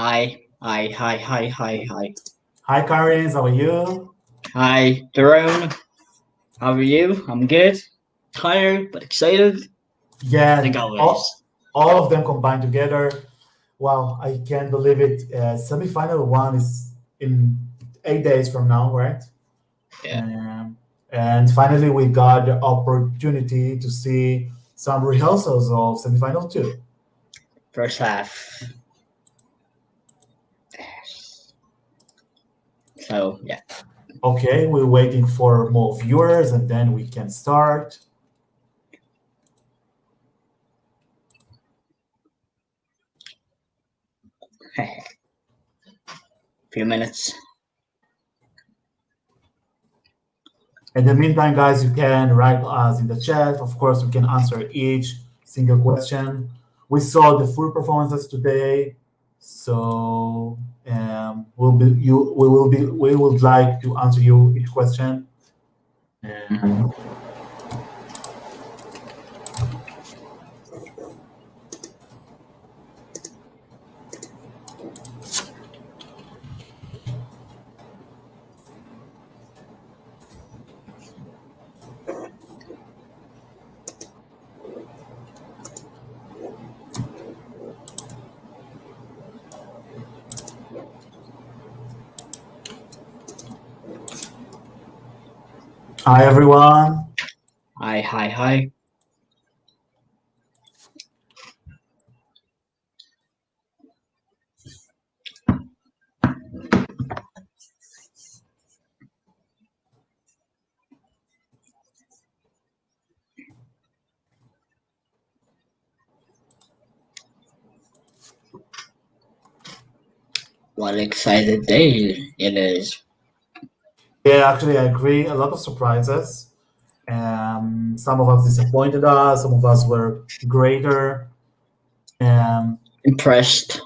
Hi. Hi, Karin. How are you? Hi, Jerome. How are you? I'm good. Tired, but excited, like Yeah, all, always. all of them combined together. Wow, I can't believe it. Semifinal one is in 8 days from now, right? Yeah. And finally, we got the opportunity to see some rehearsals of semifinal two. First half. So, yeah. Okay, we're waiting for more viewers, and then we can start. Few minutes. In the meantime, guys, you can write us in the chat. Of course, we can answer each single question. We saw the full performances today, so we would like to answer you each question. Um, Hi, everyone. Hi. What an excited day it is. Yeah, actually, I agree. A lot of surprises. Some of us disappointed us. Some of us were greater. Um, Impressed.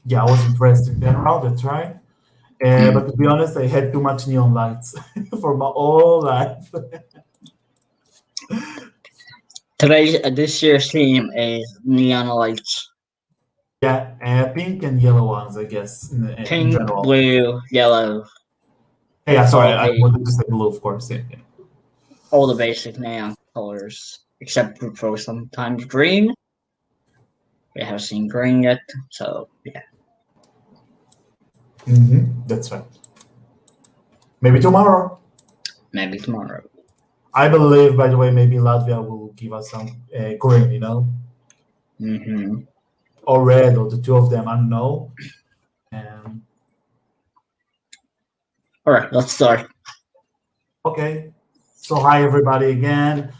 yeah, I was impressed in general. That's right. Mm. But to be honest, I had too much neon lights for my whole life. This year's theme is neon lights. Yeah, pink and yellow ones, I guess, in Pink, general. blue, yellow. Hey, yeah, sorry, All I the wanted to say blue, of course. Yeah, yeah. all the basic neon colors, except for sometimes green. We haven't seen green yet, so yeah. That's right. Maybe tomorrow. Maybe tomorrow. I believe, by the way, maybe Latvia will give us some green, Mm-hmm. or red, or the two of them. I don't know. Um, All right, let's start. okay. So, hi, everybody, again.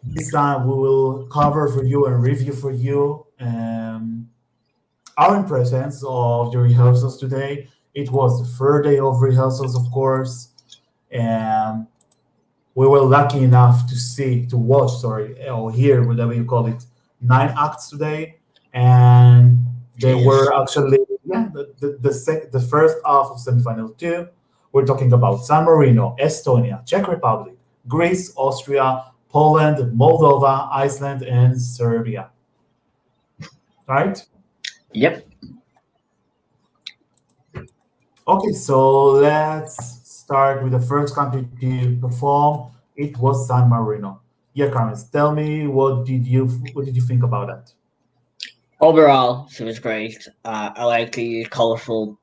This time we will cover for you and review for you our impressions of the rehearsals today. It was the third day of rehearsals, of course, and we were lucky enough to watch, sorry, or hear, whatever you call it, 9 acts today, and they Jeez. were actually the first half of semifinal two. We're talking about San Marino, Estonia, Czech Republic, Greece, Austria, Poland, Moldova, Iceland, and Serbia. Right? Yep. Okay, so let's start with the first country to perform. It was San Marino. Yeah, Carmen, tell me what did you think about that? Overall, she was great. I like the colorful.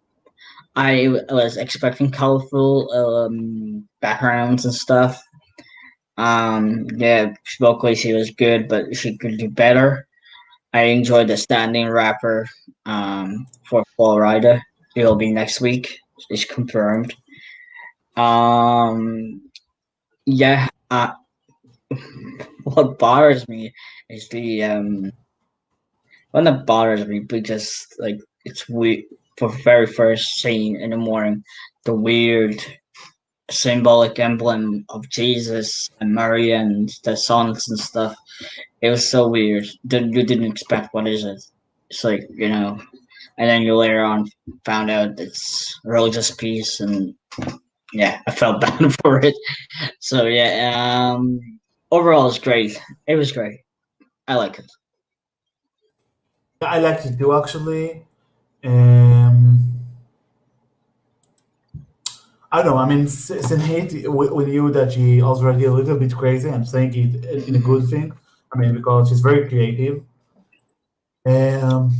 I was expecting colorful backgrounds and stuff. Yeah, vocally she was good, but she could do better. I enjoyed the standing rapper for Florida. It'll be next week. It's confirmed. Yeah. What bothers me is the one that bothers me because like it's weird for very first scene in the morning, the weird symbolic emblem of Jesus and Mary and the sons and stuff. It was so weird. You didn't expect what is it. It's like, and then you later on found out it's religious peace and yeah, I felt bad for it. So yeah, overall it's great. It was great. I like it. I liked it too, actually. Um, I don't know. I mean, Senhate, we knew that she was already a little bit crazy. I'm saying it in a good thing. I mean, because she's very creative.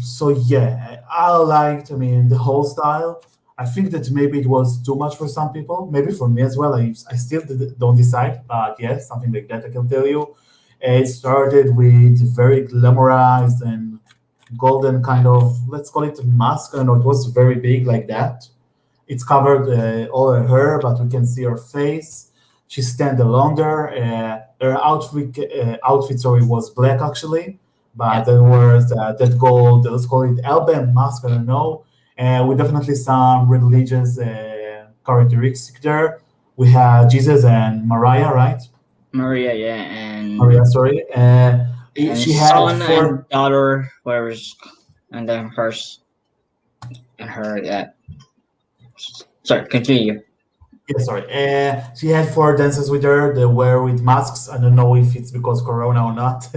So yeah, I liked. I mean, the whole style. I think that maybe it was too much for some people. Maybe for me as well. I still don't decide. But yes, something like that I can tell you. It started with very glamorized and golden kind of, let's call it, a mask. I don't know. It was very big like that. It's covered all of her, but we can see her face. She stand alone there. Her outfit, sorry, was black actually, but Yeah, there was that gold. Let's call it album mask. I don't know. We definitely some religious characteristic there. We had Jesus and Mariah, right? Maria, yeah, Maria, sorry. and She had son four. and daughter, where's and then hers and her. Yeah, sorry, continue. Yeah, sorry. She had four dancers with her. They were with masks. I don't know if it's because Corona or not.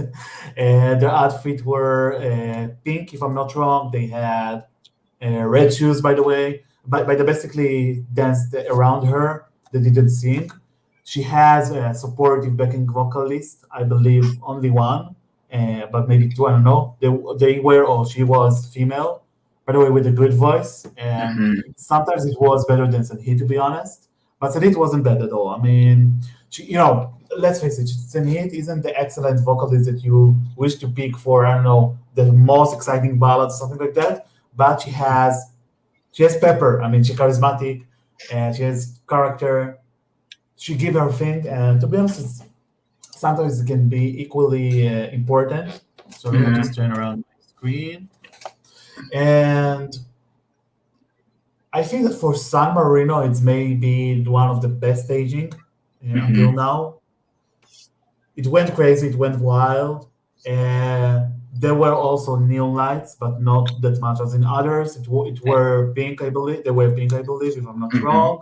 Their outfit were pink, if I'm not wrong. They had red shoes, by the way. But they basically danced around her. They didn't sing. She has a supportive backing vocalist, I believe only one, but maybe two, I don't know. They were, or she was female, by the way, with a good voice. Hmm. Sometimes it was better than Sanhit, to be honest. But Sanhit wasn't bad at all. I mean, let's face it, Sanhit isn't the excellent vocalist that you wish to pick for, I don't know, the most exciting ballads, something like that. But she has pepper. I mean, she's charismatic, and she has character. She give her thing, and to be honest, sometimes it can be equally important. Sorry, I just Hmm. turn around my screen, and I think that for San Marino, it's maybe one of the best staging until Hmm. now. It went crazy, it went wild. There were also neon lights, but not that much as in others. It Yeah. were pink, I believe. They were pink, I believe, if I'm not Hmm. wrong.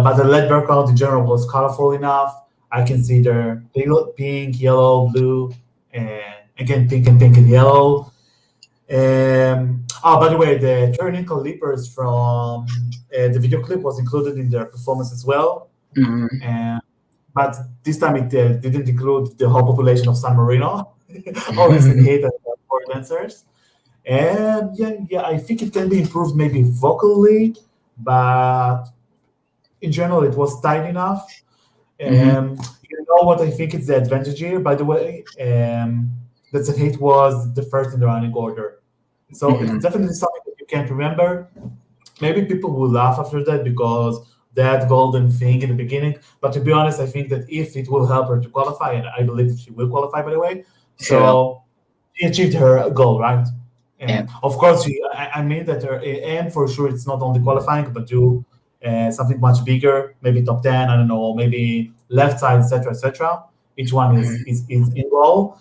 But the LED background in general was colorful enough. I can see there pink, yellow, blue, and again pink and yellow. By the way, the Tyrannical Leapers from the video clip was included in their performance as well. Hmm. And but this time it didn't include the whole population of San Marino, only Sin Hate and four dancers. And yeah, I think it can be improved maybe vocally, but in general, it was tight enough. Hmm. You know what I think is the advantage here, by the way, that Sin Hate was the first in the running order. So it's Hmm. definitely something that you can't remember. Maybe people will laugh after that because that golden thing in the beginning. But to be honest, I think that if it will help her to qualify, and I believe that she will qualify, by the way, Sure. so she achieved her goal, right? Yeah. And of course, I mean that her aim for sure it's not only qualifying, but do something much bigger, maybe top 10, I don't know, maybe left side, etc., etc. Each one is, Hmm. is, is in goal.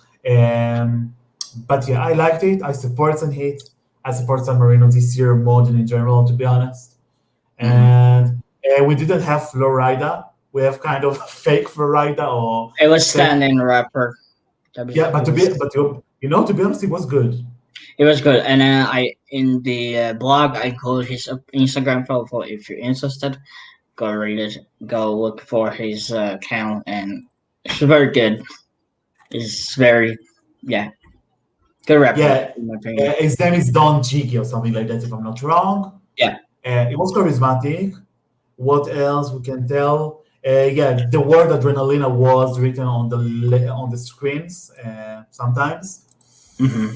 But yeah, I liked it. I support San Heat. I support San Marino this year more than in general, to be honest. Hmm. And we didn't have Florida. We have kind of fake Florida or It was fake. standing rapper. Yeah, It was. to be honest, it was good. It was good, and I in the blog I include his Instagram profile. If you're interested, go read it. Go look for his account, and it's very good. It's very, yeah, good rapper Yeah, in my opinion. his name is Don Jiggy or something like that, if I'm not wrong. Yeah. It was charismatic. What else we can tell? Yeah, the word adrenalina was written on on the screens sometimes, Hmm.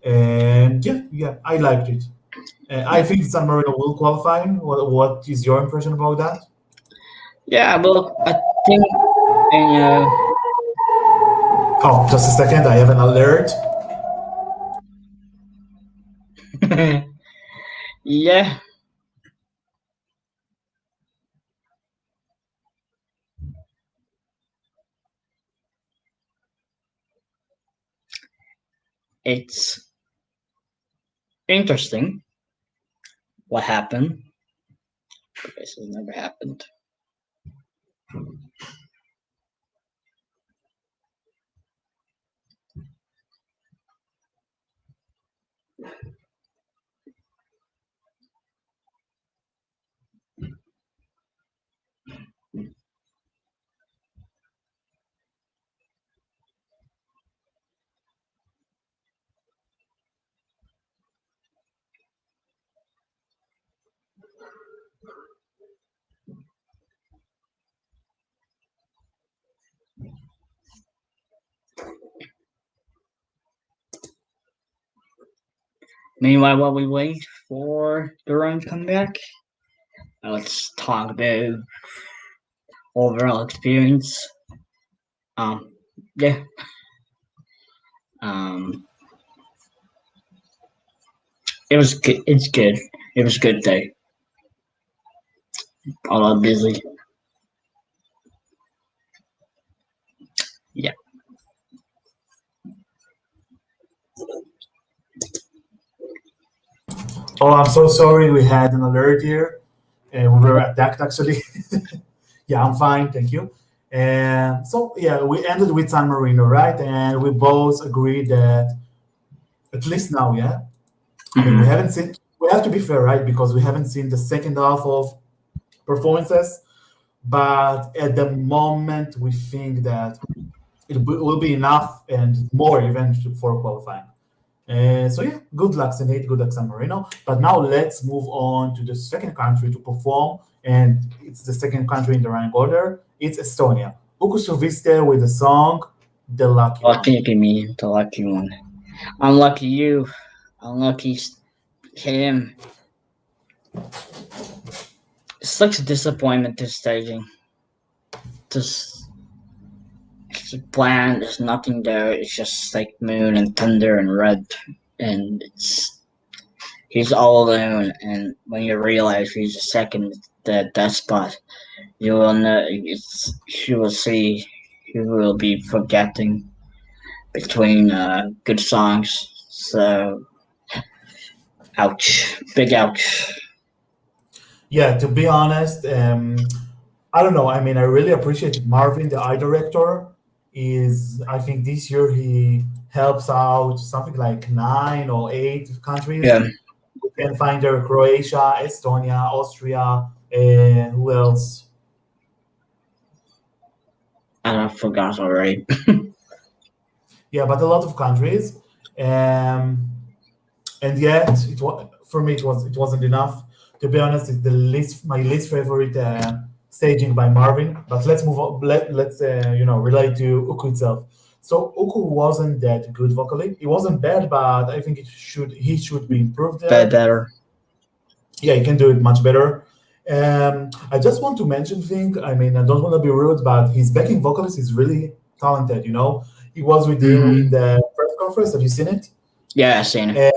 and yeah, I liked it. I Yeah. think San Marino will qualify. What is your impression about that? Yeah. Well, I think. Uh, Oh, just a second, I have an alert. yeah, it's interesting what happened. This has never happened. Meanwhile, while we wait for the run to come back, let's talk about overall experience. Um, yeah. Um, it was good. It's good. It was a good day. A lot busy. Yeah. Oh, I'm so sorry. We had an alert here, and we were attacked actually. Yeah, I'm fine, thank you. And so, yeah, we ended with San Marino, right? And we both agreed that at least now, yeah. I mean, we Hmm. haven't seen. We have to be fair, right? Because we haven't seen the second half of performances. But at the moment, we think that will be enough and more even for qualifying. So yeah, good luck, Senate, good luck, San Marino. But now let's move on to the second country to perform, and it's the second country in the rank order. It's Estonia. Uku Suviste with the song "The Lucky One." Lucky me, the lucky one. Unlucky you. Unlucky him. It's such a disappointment this staging. Just it's bland. There's nothing there. It's just like moon and thunder and red, and it's he's all alone. And when you realize he's a second that spot, you will know. You will see. You will be forgetting between good songs. So, ouch, big ouch. Yeah, to be honest, I don't know. I mean, I really appreciate Marvin, the art director. Is I think this year he helps out something like 9 or 8 countries. Yeah, We can find there Croatia, Estonia, Austria, and who else? I forgot already. Yeah, but a lot of countries. Um, and yet, for me it wasn't enough. To be honest, it's the least my least favorite staging by Marvin. But let's move on. Let's relate to Uku itself. So Uku wasn't that good vocally. It wasn't bad, but I think he should be improved there. Better. Yeah, he can do it much better. I just want to mention thing. I mean, I don't want to be rude, but his backing vocalist is really talented. He was with him in Mm-hmm. the press conference. Have you seen it? Yeah, I seen it. And,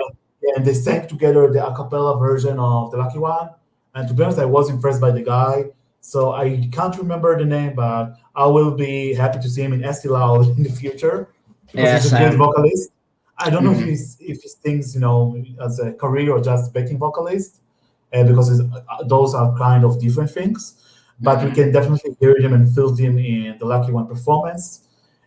and they sang together the a cappella version of the Lucky One. And to be honest, I was impressed by the guy. So I can't remember the name, but I will be happy to see him in Estilao in the future because Yeah, he's a good same. vocalist. I don't know if Mm-hmm. he sings, as a career or just backing vocalist, because those are kind of different things. But we Mm-hmm. can definitely hear him and feel him in the Lucky One performance.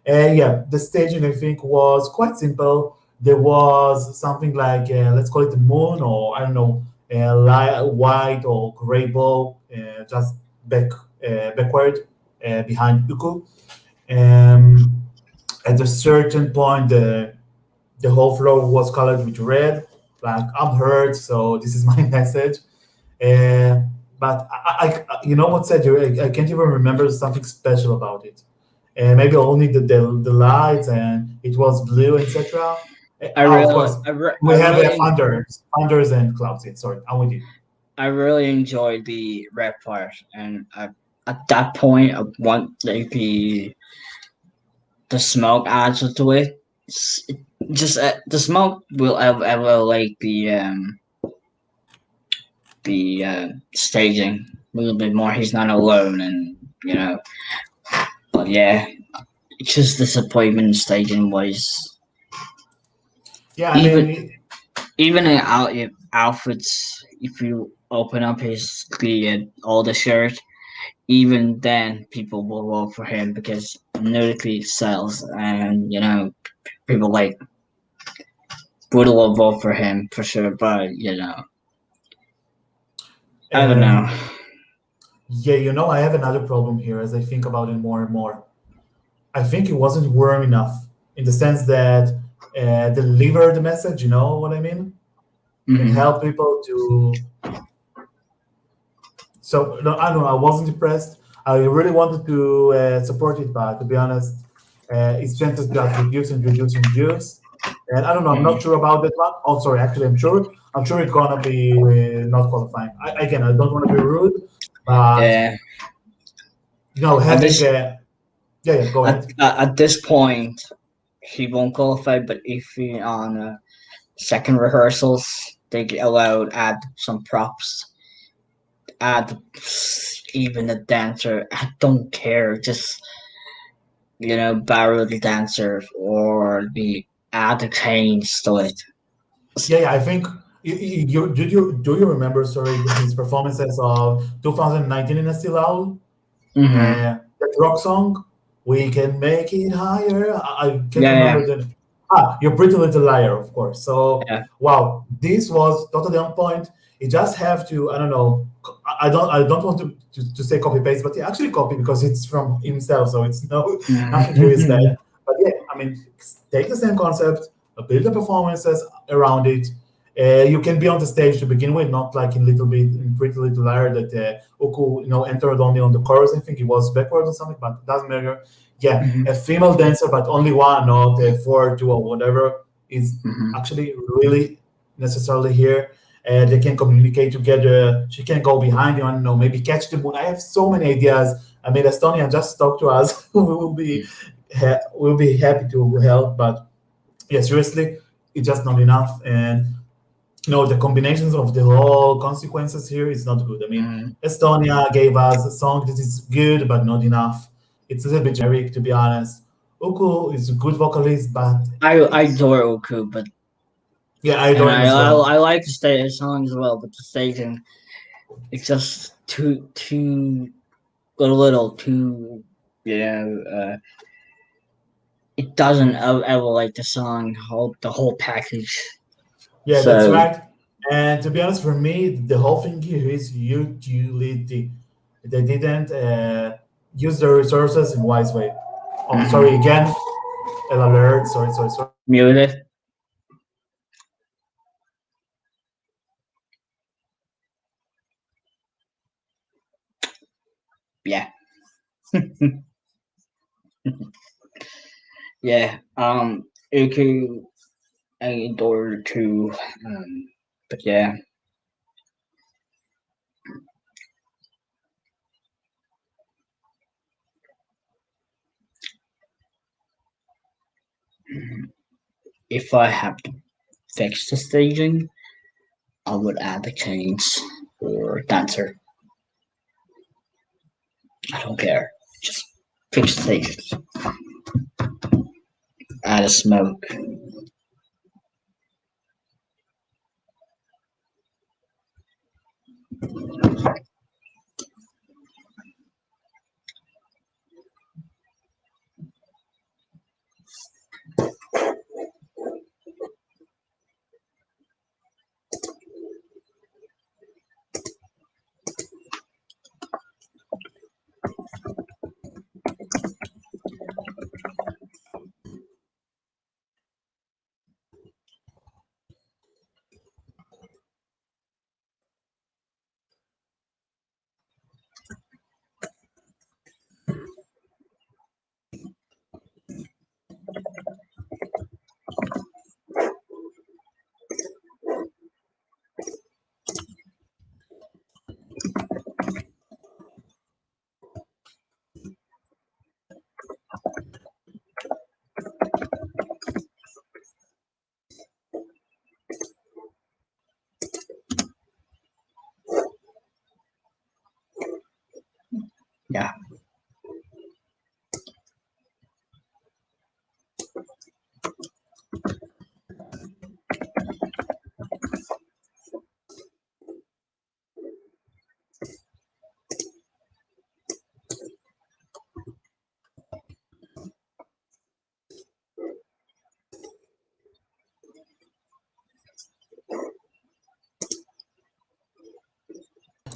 Yeah, the staging I think was quite simple. There was something like let's call it the moon, or I don't know, a white or gray ball, just backward behind Uku. Um, at a certain point, the whole floor was colored with red. Like I'm hurt, so this is my message. Uh, but you know what, said I can't even remember something special about it. Maybe only the lights and it was blue, etc. Of course, I we have really, thunders and clouds. Yeah, sorry, I'm with you. I really enjoyed the rap part, and at that point, I want like the smoke adds to it. It just the smoke will ever like the staging a little bit more. He's not alone, and you know, but yeah, it's just disappointment staging wise. Yeah, I Even mean, even in outfits, if you open up his all the shirt, even then people will vote for him because nudity sells, and people like would love vote for him for sure, but I don't know. And yeah, I have another problem here as I think about it more and more. I think it wasn't warm enough in the sense that deliver the message. You know what I mean? And Hmm. help people to. So no, I don't know. I wasn't impressed. I really wanted to support it, but to be honest, its chances got reduced and reduced and reduced. And I don't know. I'm not Hmm. sure about that one. Oh, sorry. Actually, I'm sure. I'm sure it's gonna be not qualifying. Again, I don't want to be rude, but Yeah. At having this a yeah, yeah. Go ahead. at this point, he won't qualify. But if he on second rehearsals, they allowed add some props, add even a dancer. I don't care. Just borrow the dancer or the add the chains to it. Yeah, yeah. I think do you remember? Sorry, his performances of 2019 in Estilal, Mm-hmm. that rock song. We can make it higher. I can't Yeah, yeah, remember the. You're Pretty Little Liar, of course. So yeah. wow, this was totally on point. You just have to. I don't know. I don't want to say copy paste, but he actually copy because it's from himself, so it's no nothing here is bad. But yeah, I mean, take the same concept, build the performances around it. You can be on the stage to begin with, not like in Little Bit in Pretty Little Liar that Uku, entered only on the chorus. I think it was backwards or something, but it doesn't matter. Yeah, Hmm. a female dancer, but only one, not four, two, or whatever, is Hmm. actually really necessarily here. They can communicate together. She can go behind you and maybe catch the moon. I have so many ideas. I mean, Estonia just talk to us. We'll be happy to help, but yeah, seriously, it's just not enough. And the combinations of the whole consequences here is not good. I mean, Hmm. Estonia gave us a song that is good but not enough. It's a little bit generic, to be honest. Uku is a good vocalist, but I it's adore Oku, but yeah, I and adore him as well. I like the stage song as well, but the staging it's just too a little too you know it doesn't ever like the song the whole package. Yeah, that's So right. And to be honest, for me, the whole thing here is utility. They didn't use their resources in wise way. Oh, sorry mhm. again. An alert. Sorry, sorry, sorry. Muted. Yeah. Yeah. Uku I adore too. But yeah, if I have to fix the staging, I would add the chains or dancer. I don't care. Just fix the staging. Add a smoke.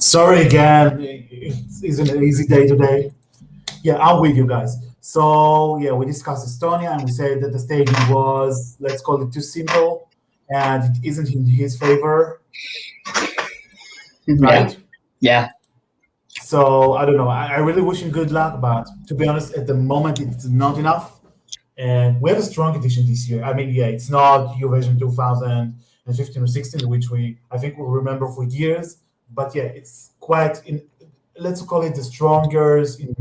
Sorry again, it isn't an easy day today. Yeah, I'm with you guys. So yeah, we discussed Estonia and we said that the staging was, let's call it, too simple, and it isn't in his favor, Yeah, right? yeah. So I don't know. I really wish him good luck, but to be honest, at the moment it's not enough. And we have a strong edition this year. I mean, yeah, it's not Eurovision 2015 or 16, which we I think we'll remember for years. But yeah, it's quite in. Let's call it the strongest in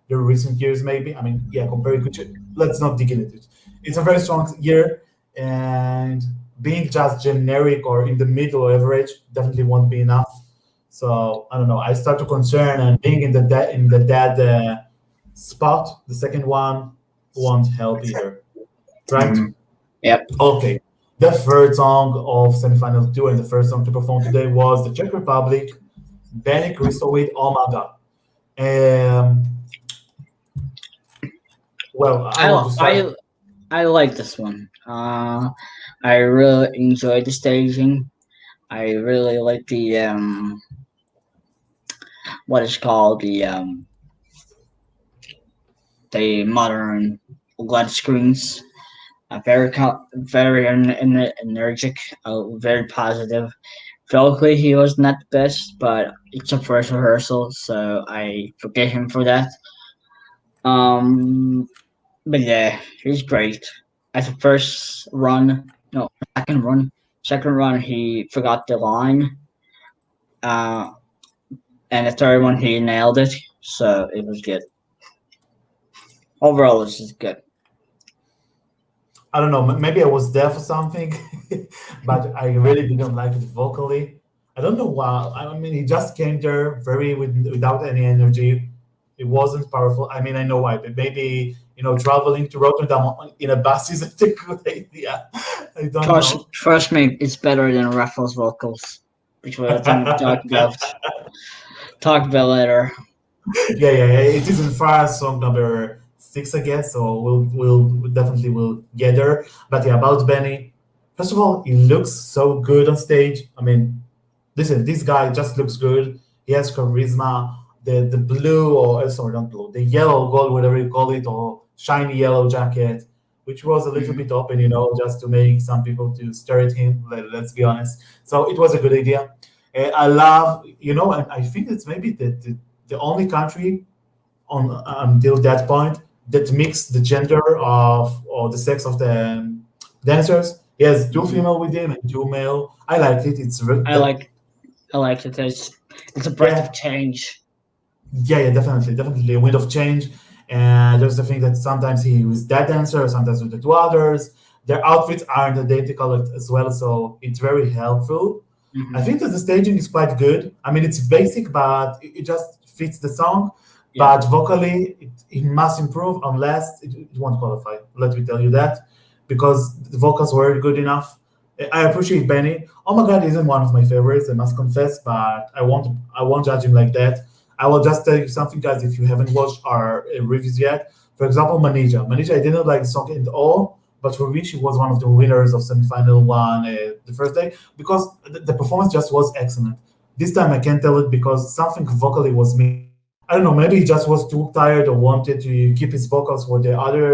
the recent years, maybe. I mean, yeah, compared to let's not dig into it. It's a very strong year, and being just generic or in the middle or average definitely won't be enough. So I don't know. I start to concern, and being in the dead spot, the second one won't help either, right? Mhm. Yep. Okay. The third song of semifinal two and the first song to perform today was the Czech Republic, Benny Crystal with Oh My God. Um, well, I want I to start. I I like this one. I really enjoy the staging. I really like the what is called the modern LED screens. Very energetic, very positive. Vocally, he was not the best, but it's a first rehearsal, so I forgive him for that. Um, but yeah, he's great. At the first run, no, second run, he forgot the line. Uh, and the third one, he nailed it, so it was good. Overall, this is good. I don't know. Maybe I was there for something, but I really didn't like it vocally. I don't know why. I mean, he just came there without any energy. It wasn't powerful. I mean, I know why, but maybe traveling to Rotterdam in a bus isn't a good idea. I don't know. Trust me, it's better than Raffles vocals, which we'll talk about later. Yeah. It isn't far. Song number six, I guess. So we'll definitely will get there. But yeah, about Benny. First of all, he looks so good on stage. I mean, listen, this guy just looks good. He has charisma. The blue or sorry, not blue, the yellow gold, whatever you call it, or shiny yellow jacket, which was a little Mhm. bit open, just to make some people to stare at him. Let's be honest. So it was a good idea. I love, and I think it's maybe the only country on until that point that mixed the gender of or the sex of the dancers. He has two Mhm. female with him and two male. I liked it. I like I like it. It's a breath of Yeah, change. yeah, definitely a wind of change. And there's the thing that sometimes he with that dancer, sometimes with the two others. Their outfits aren't identical as well, so it's very helpful. I Hmm. think that the staging is quite good. I mean, it's basic, but it just fits the song. Yeah. But vocally, it must improve unless it won't qualify. Let me tell you that, because the vocals were good enough. I appreciate Benny. Oh my God, isn't one of my favorites. I must confess, but I won't judge him like that. I will just tell you something, guys. If you haven't watched our reviews yet, for example, Manija. Manija, I didn't like the song at all, but for me, she was one of the winners of semifinal one the first day because the performance just was excellent. This time I can't tell it because something vocally was missing. I don't know, maybe he just was too tired or wanted to keep his vocals for the other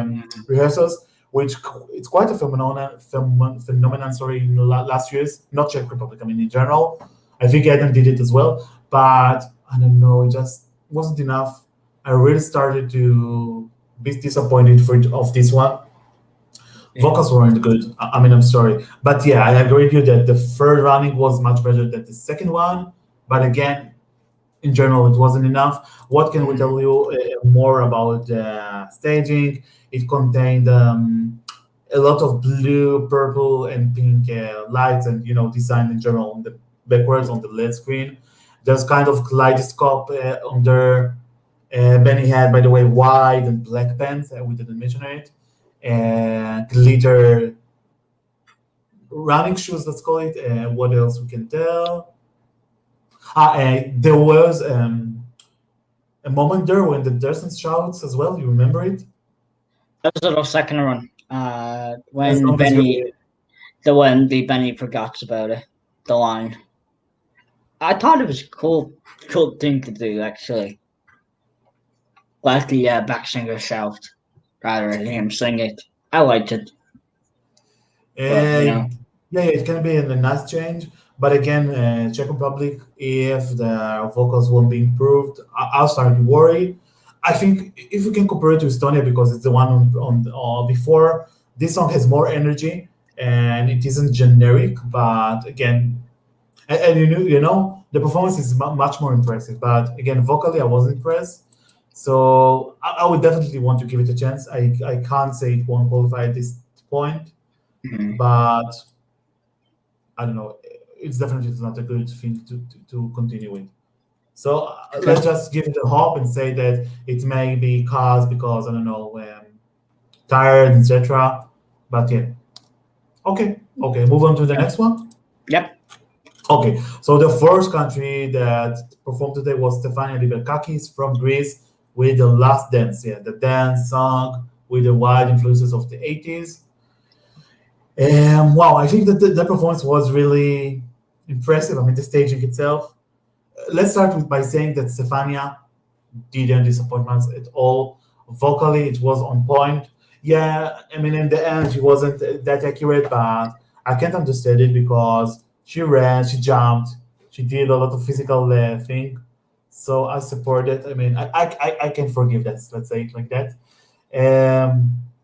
Mhm. rehearsals, which it's quite a phenomenon. Sorry, in the last years, not Czech Republic. I mean, in general, I think Eden did it as well, but I don't know, it just wasn't enough. I really started to be disappointed of this one. Yeah. Vocals weren't good. I mean, I'm sorry, but yeah, I agree with you that the third running was much better than the second one. But again, in general, it wasn't enough. What can we Mhm. tell you more about the staging? It contained a lot of blue, purple, and pink lights, and design in general on the backwards on the LED screen. There's kind of kaleidoscope on there. Benny had, by the way, white and black pants. We didn't mention it. And glitter running shoes, let's call it. What else we can tell? There was a moment there when the Dersen shouts as well. You remember it? That was the second run. The When song is Benny, really the when the Benny forgot about it, the line. I thought it was a cool thing to do actually. Let the back singer shout rather than him sing it. I liked it, but Uh, yeah, it can be a nice change, but again, Czech Republic, if the vocals won't be improved, I'll start to worry. I think if we can compare it to Estonia, because it's the one on before, this song has more energy and it isn't generic. But again, and the performance is much more impressive. But again, vocally, I wasn't impressed. So I would definitely want to give it a chance. I can't say it won't qualify at this point, mhm. but I don't know. It's definitely not a good thing to continue with. So Okay. let's just give it a hope and say that it may be caused because I don't know, tired, etc. But yeah, okay. Move on to the Yeah. next one. Yep. Okay, so the first country that performed today was Stefania Liberkakis from Greece with the Last Dance. Yeah, the dance song with the wide influences of the 80s. Wow, I think that the performance was really impressive. I mean, the staging itself. Let's start with by saying that Stefania didn't disappoint us at all. Vocally, it was on point. Yeah, I mean, in the end, she wasn't that accurate, but I can't understand it because she ran, she jumped, she did a lot of physical thing. So I support it. I mean, I can forgive that. Let's say it like that.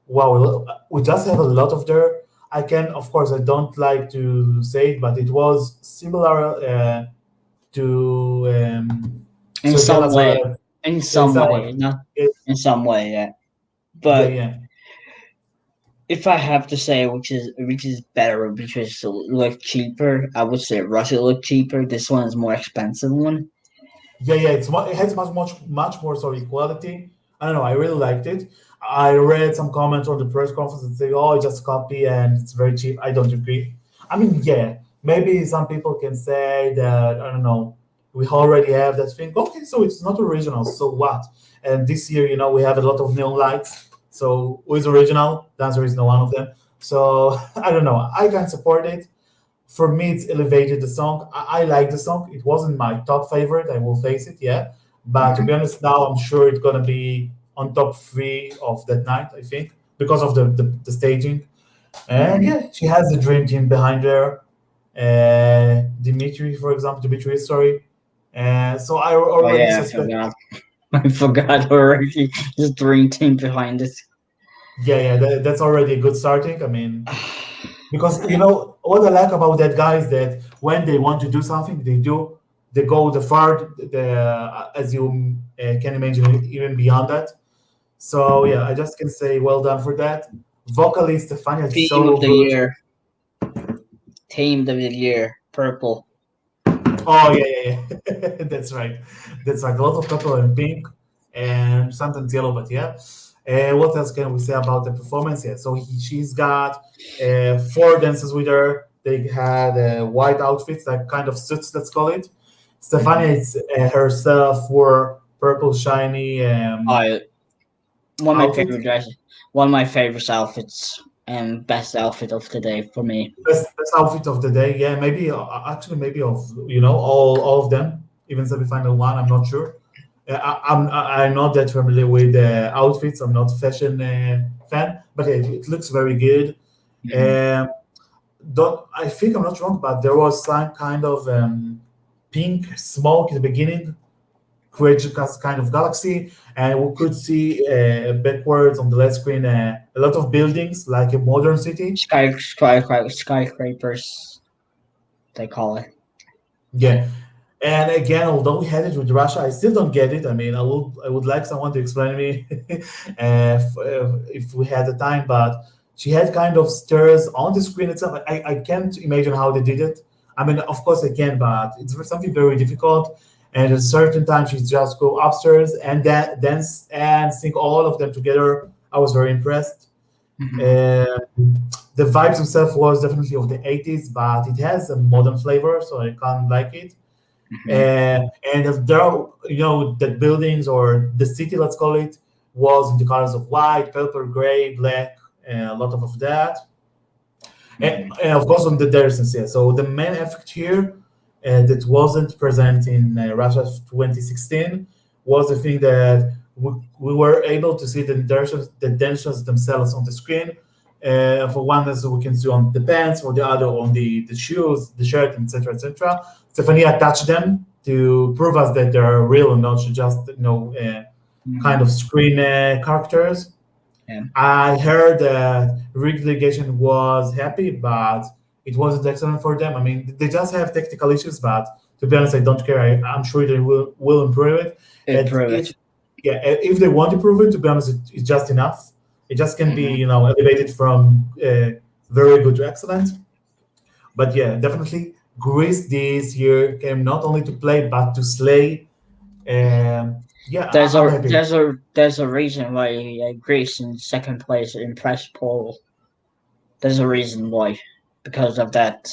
Wow, we just have a lot of there. I can, of course, I don't like to say it, but it was similar to In Svetlana some way. Zverev. In In some some way. way. Not Yeah, in some way. Yeah. yeah, But yeah. if I have to say which is better, which is look cheaper, I would say Russia look cheaper. This one is more expensive one. Yeah. It has much more sorry quality. I don't know. I really liked it. I read some comments on the press conference and say, "Oh, it's just copy and it's very cheap." I don't agree. I mean, yeah, maybe some people can say that I don't know. We already have that thing. Okay, so it's not original. So what? And this year, we have a lot of neon lights. So who is original? The answer is no one of them. So I don't know. I can support it. For me, it's elevated the song. I like the song. It wasn't my top favorite, I will face it, yeah. But to be Mhm. honest, now I'm sure it's gonna be on top three of that night, I think, because of the staging. And Mhm. yeah, she has the dream team behind her. Dimitri, for example, Dimitri, sorry. So I Oh already yeah, I suspect. forgot. I forgot already. There's a dream team behind it. Yeah, that's already a good starting. I mean, because what I like about that guy is that when they want to do something, they go the far, as you can imagine, even beyond that. So yeah, I just can say well done for that. Vocalist Stefania is Team so of the good. year. Team of the year. Purple. Oh yeah. That's right. That's right. A lot of purple and pink, and sometimes yellow. But yeah. What else can we say about the performance? Yeah. So she's got four dancers with her. They had white outfits, like kind of suits, let's call it. Mhm. Stefania is herself wore purple shiny I one of my outfit. favorite dresses. One of my favorite outfits and best outfit of the day for me. Best outfit of the day. Yeah, maybe actually maybe of all of them, even semi-final one. I'm not sure. I'm not that familiar with outfits. I'm not fashion fan, but it looks very good. Mhm. Um, don't I think I'm not wrong, but there was some kind of pink smoke in the beginning, created a kind of galaxy, and we could see backwards on the left screen a lot of buildings like a modern city. Skyscrapers, they call it. Yeah. And again, although we had it with Russia, I still don't get it. I mean, I would like someone to explain to me if we had the time. But she had kind of stairs on the screen itself. I can't imagine how they did it. I mean, of course I can, but it's something very difficult. And at a certain time, she just go upstairs and then dance and sing all of them together. I was very impressed. Mhm. Um, the vibes themselves was definitely of the 80s, but it has a modern flavor, so I can't like it. Mhm. And if there are, the buildings or the city, let's call it, was in the colors of white, purple, gray, black, and a lot of that. And, Mhm. and of course, on the dancers, yeah. So the main effect here, that wasn't present in Russia 2016 was the thing that we were able to see the dancers themselves on the screen. For one, as we can see on the pants, for the other on the shoes, the shirt, etc., etc. Stefania touched them to prove us that they are real and not just kind Mm, of screen characters. yeah, I heard that Rick delegation was happy, but it wasn't excellent for them. I mean, they just have technical issues, but to be honest, I don't care. I'm sure they will improve it. And improve if it. if they want to improve it, to be honest, it's just enough. It just can be Hmm. elevated from very good to excellent. But yeah, definitely Greece this year came not only to play but to slay. Yeah, I'm happy. There's a reason why Greece in second place in press poll. There's a reason why, because of that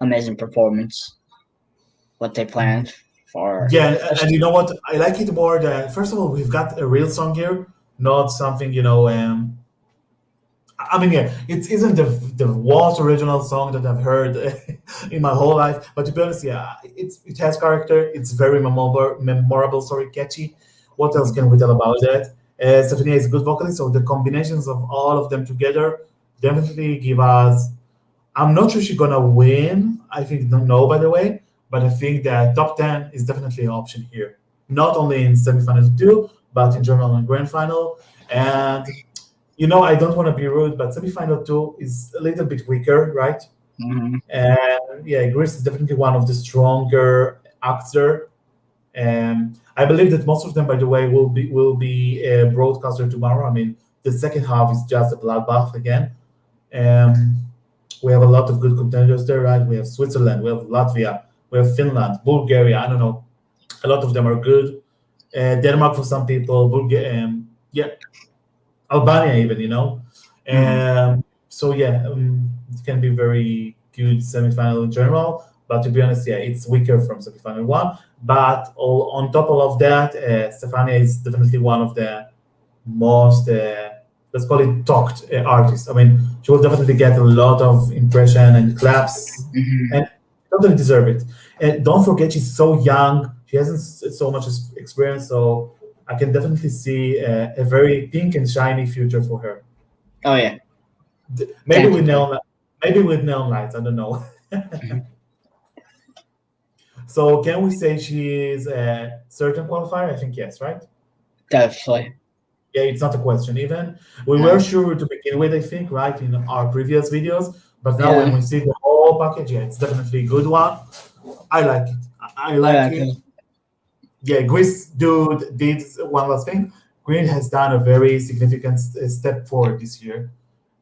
amazing performance. What they planned for. Yeah, and you know what? I like it more that first of all we've got a real song here, not something I mean, yeah, it isn't the worst original song that I've heard in my whole life. But to be honest, yeah, it has character. It's very memorable. Sorry, catchy. What else can we tell about that? Stephanie is a good vocalist, so the combinations of all of them together definitely give us. I'm not sure she's gonna win. I think no, by the way, but I think that top 10 is definitely an option here. Not only in semifinal two, but in general and grand final. And I don't want to be rude, but semifinal two is a little bit weaker, right? Mm-hmm. And yeah, Greece is definitely one of the stronger acts there. And I believe that most of them, by the way, will be broadcasted tomorrow. I mean, the second half is just a bloodbath again. Um, we have a lot of good contenders there, right? We have Switzerland, we have Latvia, we have Finland, Bulgaria. I don't know. A lot of them are good. Denmark for some people, Bulgaria, yeah, Albania even, Mm-hmm. So yeah, it can be very good semifinal in general. But to be honest, yeah, it's weaker from semifinal one. But on top of that, Stefania is definitely one of the most let's call it talked artists. I mean, she will definitely get a lot of impression and claps, Mm-hmm. and totally deserve it. And don't forget, she's so young. She hasn't so much experience, so I can definitely see a very pink and shiny future for her. Oh yeah, Maybe with definitely. neon lights. I don't know. Mhm. So can we say she is a certain qualifier? I think yes, right? Definitely. Yeah, it's not a question even. We were No. sure to begin with, I think, right, in our previous videos. But now when Yeah, we see the whole package, yeah, it's definitely a good one. I like it. I I like like it. it. Yeah, Greece dude did one last thing. Green has done a very significant step forward this year.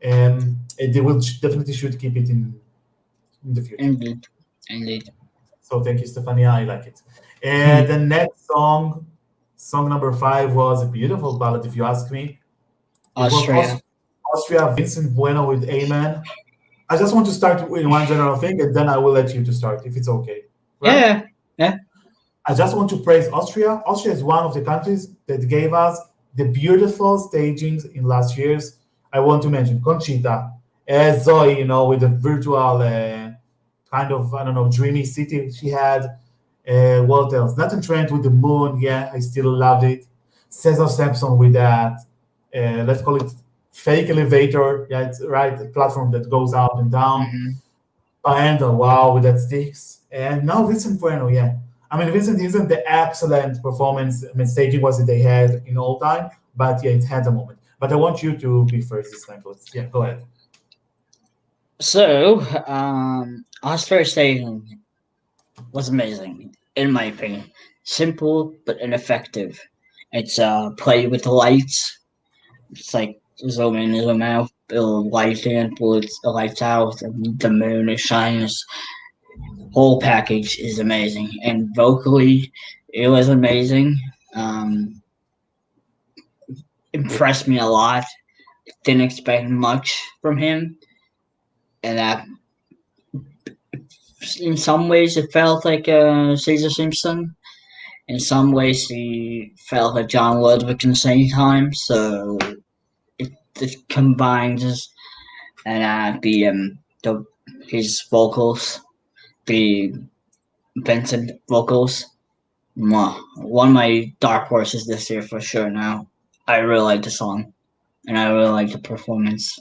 And they will definitely should keep it in the future. Indeed. Indeed. So thank you, Stefania. I like it. And the next song number five, was a beautiful ballad, if you ask me. It was Austria. Austria, Vincent Bueno with Amen. I just want to start with one general thing, and then I will let you to start, if it's okay. Right? Yeah. Yeah. I just want to praise Austria. Austria is one of the countries that gave us the beautiful stagings in last years. I want to mention Conchita, Zoe, with the virtual kind of, I don't know, dreamy city she had. What else? Nathan Trent with the moon. Yeah, I still loved it. Cesar Sampson with that, let's call it fake elevator. Yeah, it's right, the platform that goes up and down. Mm-hmm. Paenda, wow, with that sticks. And now Vincent Bueno, yeah. I mean, Vincent isn't the excellent performance, I mean, staging was that they had in all time, but yeah, it had a moment. But I want you to be first this time, please. Yeah, go ahead. So, Austria Stadium was amazing, in my opinion. Simple but ineffective. It's play with the lights. It's like zoom in, zoom out, build light in, pull the lights out, and the moon is shining. This whole package is amazing, and vocally, it was amazing. Um, Impressed me a lot. Didn't expect much from him, and in some ways it felt like Caesar Simpson. In some ways, he felt like John Ludwig in the same time. So it combines and the his vocals, the Vincent vocals. Mwah. One of my dark horses this year for sure. Now, I really like the song, and I really like the performance.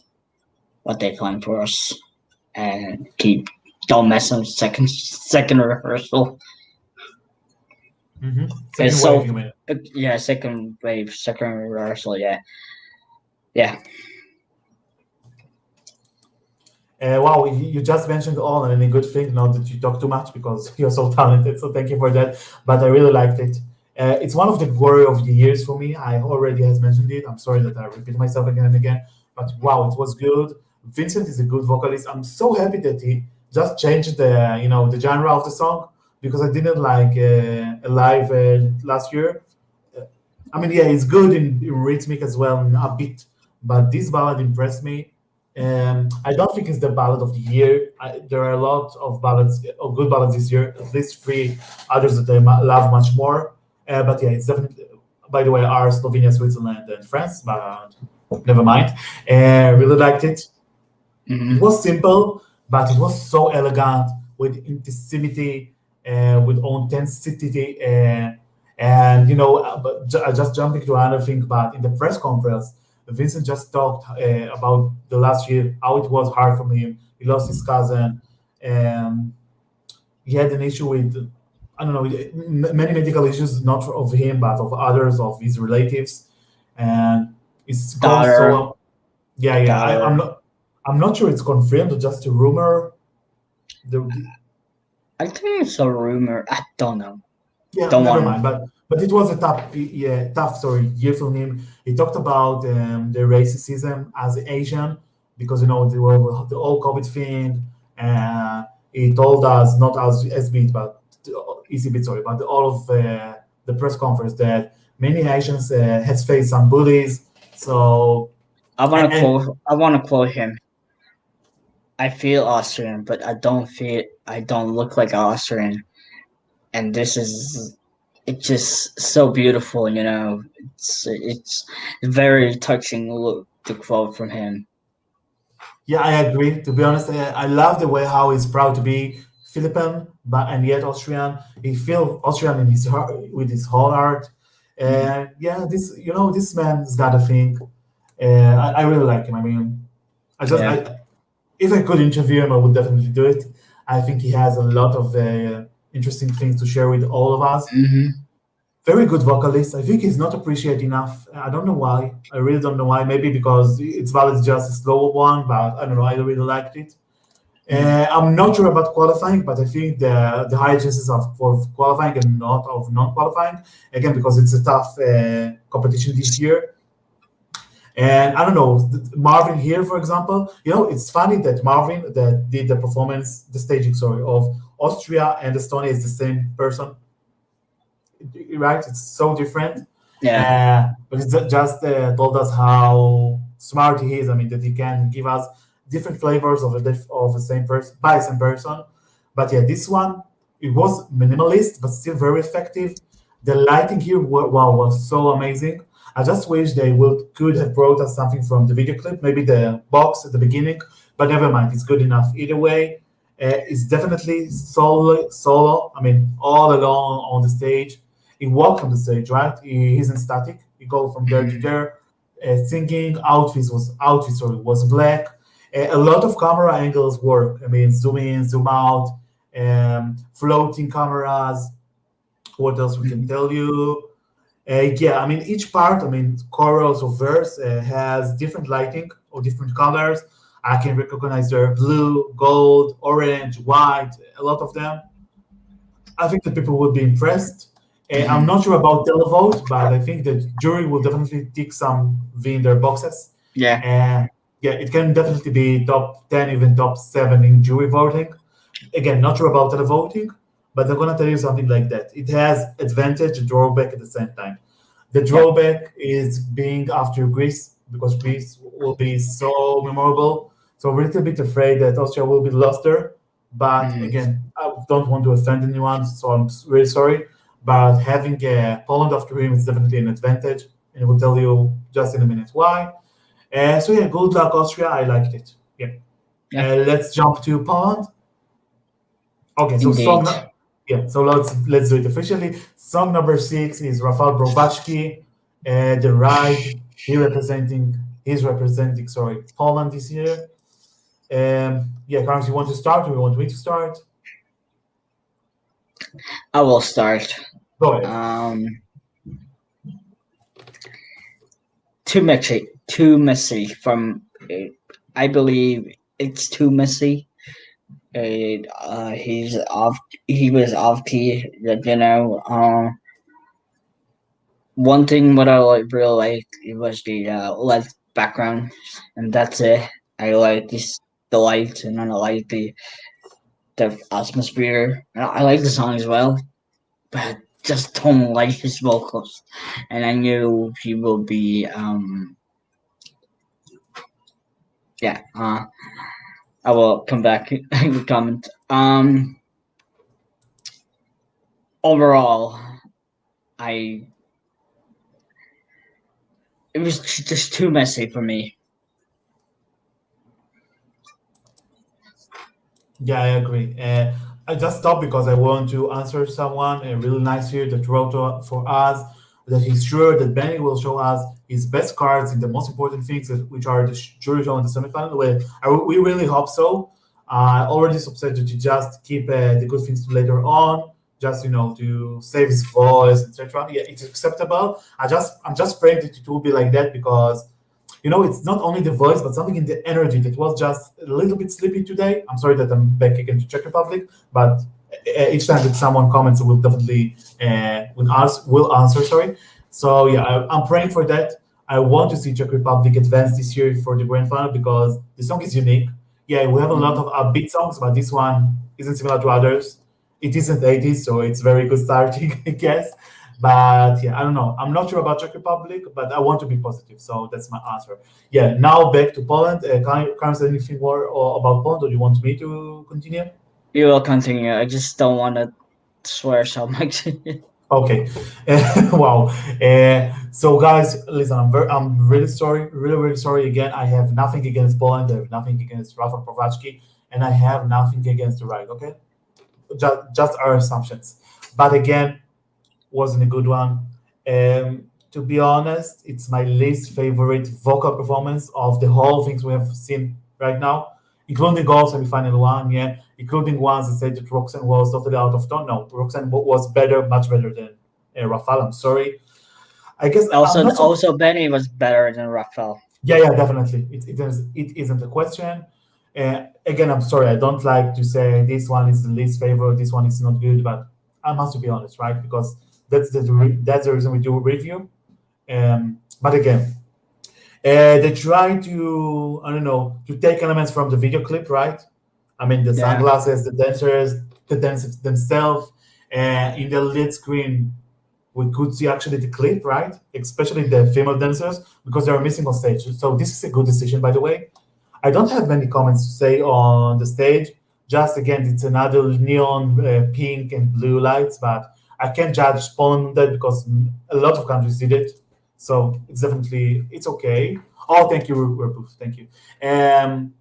What they planned for us, and keep don't mess up second rehearsal. Second It's wave, so you mean? yeah, second wave, second rehearsal. Yeah, yeah. Wow, you just mentioned all, and a good thing, not that you talk too much because you're so talented. So thank you for that. But I really liked it. It's one of the glory of the years for me. I already has mentioned it. I'm sorry that I repeat myself again and again. But wow, it was good. Vincent is a good vocalist. I'm so happy that he just changed the genre of the song because I didn't like live last year. Uh, I mean, yeah, it's good in rhythmic as well, and a bit. But this ballad impressed me. I don't think it's the ballad of the year. There are a lot of ballads, of good ballads this year. At least three others that I love much more. But yeah, it's definitely. By the way, are Slovenia, Switzerland, and France. But never mind. Really liked it. It Mm-hmm. was simple, but it was so elegant with intimacy, with authenticity, and but just jumping to another thing. But in the press conference, Vincent just talked about the last year, how it was hard for him. He lost his cousin, and he had an issue with, I don't know, many medical issues, not of him, but of others, of his relatives, and it's gone Daughter, so. Yeah, yeah. I'm daughter. not. I'm not sure it's confirmed or just a rumor. The, I think it's a rumor. I don't know. yeah, Don't never want. mind. But it was a tough sorry year for him. He talked about the racism as Asian because the whole COVID thing. He told us not as SBit but ECBit, sorry, but all of the press conference that many Asians has faced some bullies. So I want to and quote. I want to quote him. I feel Austrian, but I don't feel. I don't look like Austrian, and this is. It's just so beautiful, you know. It's very touching look to quote from him. yeah, I agree. To be honest, I love the way how he's proud to be Philippine, but and yet Austrian. He feels Austrian in his heart, with his whole heart. Mhm. And yeah, this man's got a thing. I really like him. I mean, Yeah. if I could interview him, I would definitely do it. I think he has a lot of interesting things to share with all of us. Hmm. Very good vocalist. I think he's not appreciated enough. I don't know why. I really don't know why. Maybe because it's valid just a slower one, but I don't know. I really liked it. Hmm. I'm not sure about qualifying, but I think the high chances of for qualifying and not of non-qualifying again because it's a tough competition this year. And I don't know Marvin here, for example. It's funny that Marvin that did the performance, the staging, sorry, of Austria and Estonia is the same person, right? It's so different. Yeah. But it's just told us how smart he is. I mean, that he can give us different flavors of the same person by the same person. But yeah, this one it was minimalist, but still very effective. The lighting here, wow, was so amazing. I just wish they could have brought us something from the video clip, maybe the box at the beginning. But never mind, it's good enough either way. It's definitely solo. I mean, all alone on the stage. He walked on the stage, right? He's in static. He go from there to Hmm. there, singing. Outfit was black. A lot of camera angles work. I mean, zoom in, zoom out, floating cameras. What else we can Hmm. tell you? Yeah, I mean, each part, I mean, chorus or verse has different lighting or different colors. I can recognize there blue, gold, orange, white, a lot of them. I think that people would be impressed. I'm Hmm. not sure about televote, but I think the jury will definitely tick some V in their boxes. Yeah. Uh, yeah, it can definitely be top 10, even top 7 in jury voting. Again, not sure about televoting, but I'm going to tell you something like that. It has advantage and drawback at the same time. The Yeah. drawback is being after Greece, because Greece will be so memorable. So we're a little bit afraid that Austria will be lost there. But Hmm. again, I don't want to offend anyone, so I'm really sorry. But having Poland after him is definitely an advantage, and I will tell you just in a minute why. So yeah, good luck, Austria. I liked it. Yeah. Yeah. Let's jump to Poland. Okay, so Indeed. Yeah, so let's do it officially. Song number six is Rafal Brovachki, the ride. He's representing sorry Poland this year. Yeah, Carlos, you want to start or you want me to start? I will start. Go ahead. Um, too messy. I believe it's too messy. He's off. He was off key. One thing what I really liked it was the LED background, and that's it. I like this the lights, and then I like the atmosphere. And I like the song as well, but just don't like his vocals. And I knew he will be yeah. I will come back and comment. Overall, I it was just too messy for me. Yeah, I agree. I just stopped because I want to answer someone really nice here that wrote for us that he's sure that Benny will show us his best cards in the most important things, which are the jury show and the semifinal. Well, we really hope so. Already upset that you just keep the good things to later on, just to save his voice, etc. Yeah, it's acceptable. I'm just praying that it will be like that because it's not only the voice, but something in the energy that was just a little bit sleepy today. I'm sorry that I'm back again to Czech Republic, but each time that someone comments, we'll definitely will answer. Sorry. So yeah, I'm praying for that. I want to see Czech Republic advance this year for the grand final because the song is unique. Yeah, we have a lot Mhm. of upbeat songs, but this one isn't similar to others. It isn't 80s, so it's very good starting, I guess. But yeah, I don't know. I'm not sure about Czech Republic, but I want to be positive. So that's my answer. Yeah, now back to Poland. Can you say anything more about Poland, or do you want me to continue? You will continue. I just don't want to swear so much. Okay. Wow. So guys, listen, I'm really sorry, really, really sorry again. I have nothing against Poland. I have nothing against Rafa Provachki, and I have nothing against the right. Okay, just our assumptions. But again, wasn't a good one. To be honest, it's my least favorite vocal performance of the whole things we have seen right now, including goal semi-final one, yeah, including ones that said that Roxanne was totally out of tone. No, Roxanne was better, much better than Rafal. I'm sorry. I guess I'm also, not so. also Benny was better than Rafael. Yeah, yeah, definitely. It isn't a question. Again, I'm sorry. I don't like to say this one is the least favorite, this one is not good, but I must be honest, right? Because that's the reason we do a review. But again, they try to I don't know to take elements from the video clip, right? I mean, the Yeah. sunglasses, the dancers themselves, in the lead screen we could see actually the clip, right? Especially the female dancers because they are missing on stage. So this is a good decision, by the way. I don't have many comments to say on the stage. Just again, it's another neon pink and blue lights, but I can't judge Poland on that because a lot of countries did it. So it's okay. Oh, thank you, Rupu. Thank you. Um,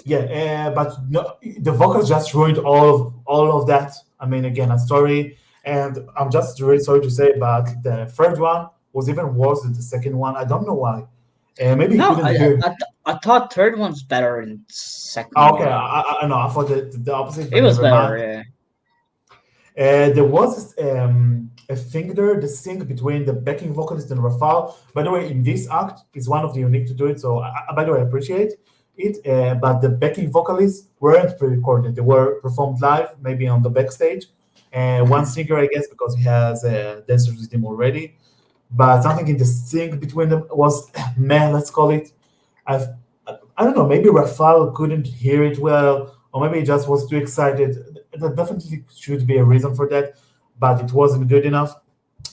yeah, but no, the vocals just ruined all of that. I mean, again, I'm sorry, and I'm just really sorry to say, but the third one was even worse than the second one. I don't know why. Maybe he No, couldn't hear. I thought third one's better than second Oh, okay, one. I know. I thought the opposite, It but was never better. mind. Yeah. There was a thing there, the sync between the backing vocalist and Rafal. By the way, in this act, is one of the unique to do it. So, by the way, I appreciate it. But the backing vocalists weren't pre-recorded; they were performed live, maybe on the backstage. One Mhm. singer, I guess, because he has dancers with him already. But something in the sync between them was meh, let's call it. I've, I don't know, maybe Rafal couldn't hear it well, or maybe he just was too excited. There definitely should be a reason for that, but it wasn't good enough.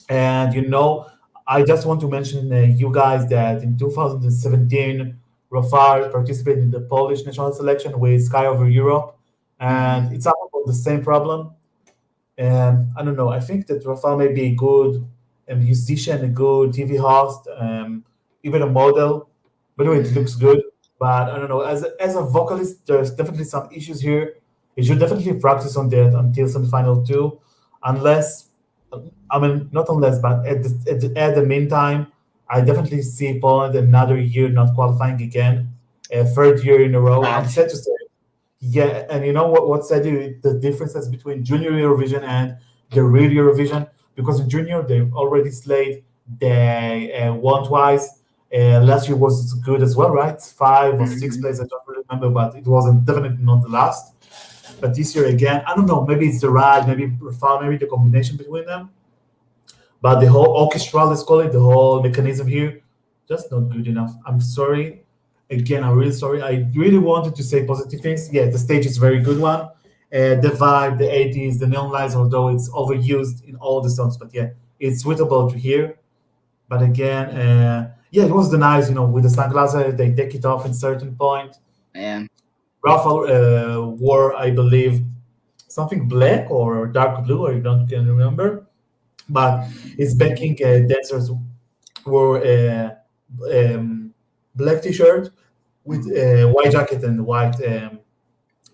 And I just want to mention you guys that in 2017, Rafal participated in the Polish national selection with Sky Over Europe, and Mhm. it's about the same problem. And I don't know. I think that Rafael may be a good musician, a good TV host, even a model. By the way, it Mhm. looks good, but I don't know. As a vocalist, there's definitely some issues here. He should definitely practice on that until semifinal two, unless, I mean, not unless, but at the meantime, I definitely see Poland another year not qualifying again, a third year in a row. I'm Bad. sad to say. Yeah, and you know what said you the differences between junior Eurovision and the real Eurovision? Because in junior they already slayed, they won twice. Last year was good as well, right? Five or six Mhm. plays, I don't really remember, but it wasn't definitely not the last. But this year again, I don't know. Maybe it's the ride, maybe Rafal, maybe the combination between them. But the whole orchestra, let's call it, the whole mechanism here, just not good enough. I'm sorry. Again, I'm really sorry. I really wanted to say positive things. Yeah, the stage is a very good one. The vibe, the 80s, the neon lights, although it's overused in all the songs, but yeah, it's suitable to hear. But again, yeah, it was the nice, with the sunglasses, they take it off at certain point. Yeah. Rafael wore, I believe, something black or dark blue, I don't can remember. But his backing dancers wore black t-shirt with white jacket and white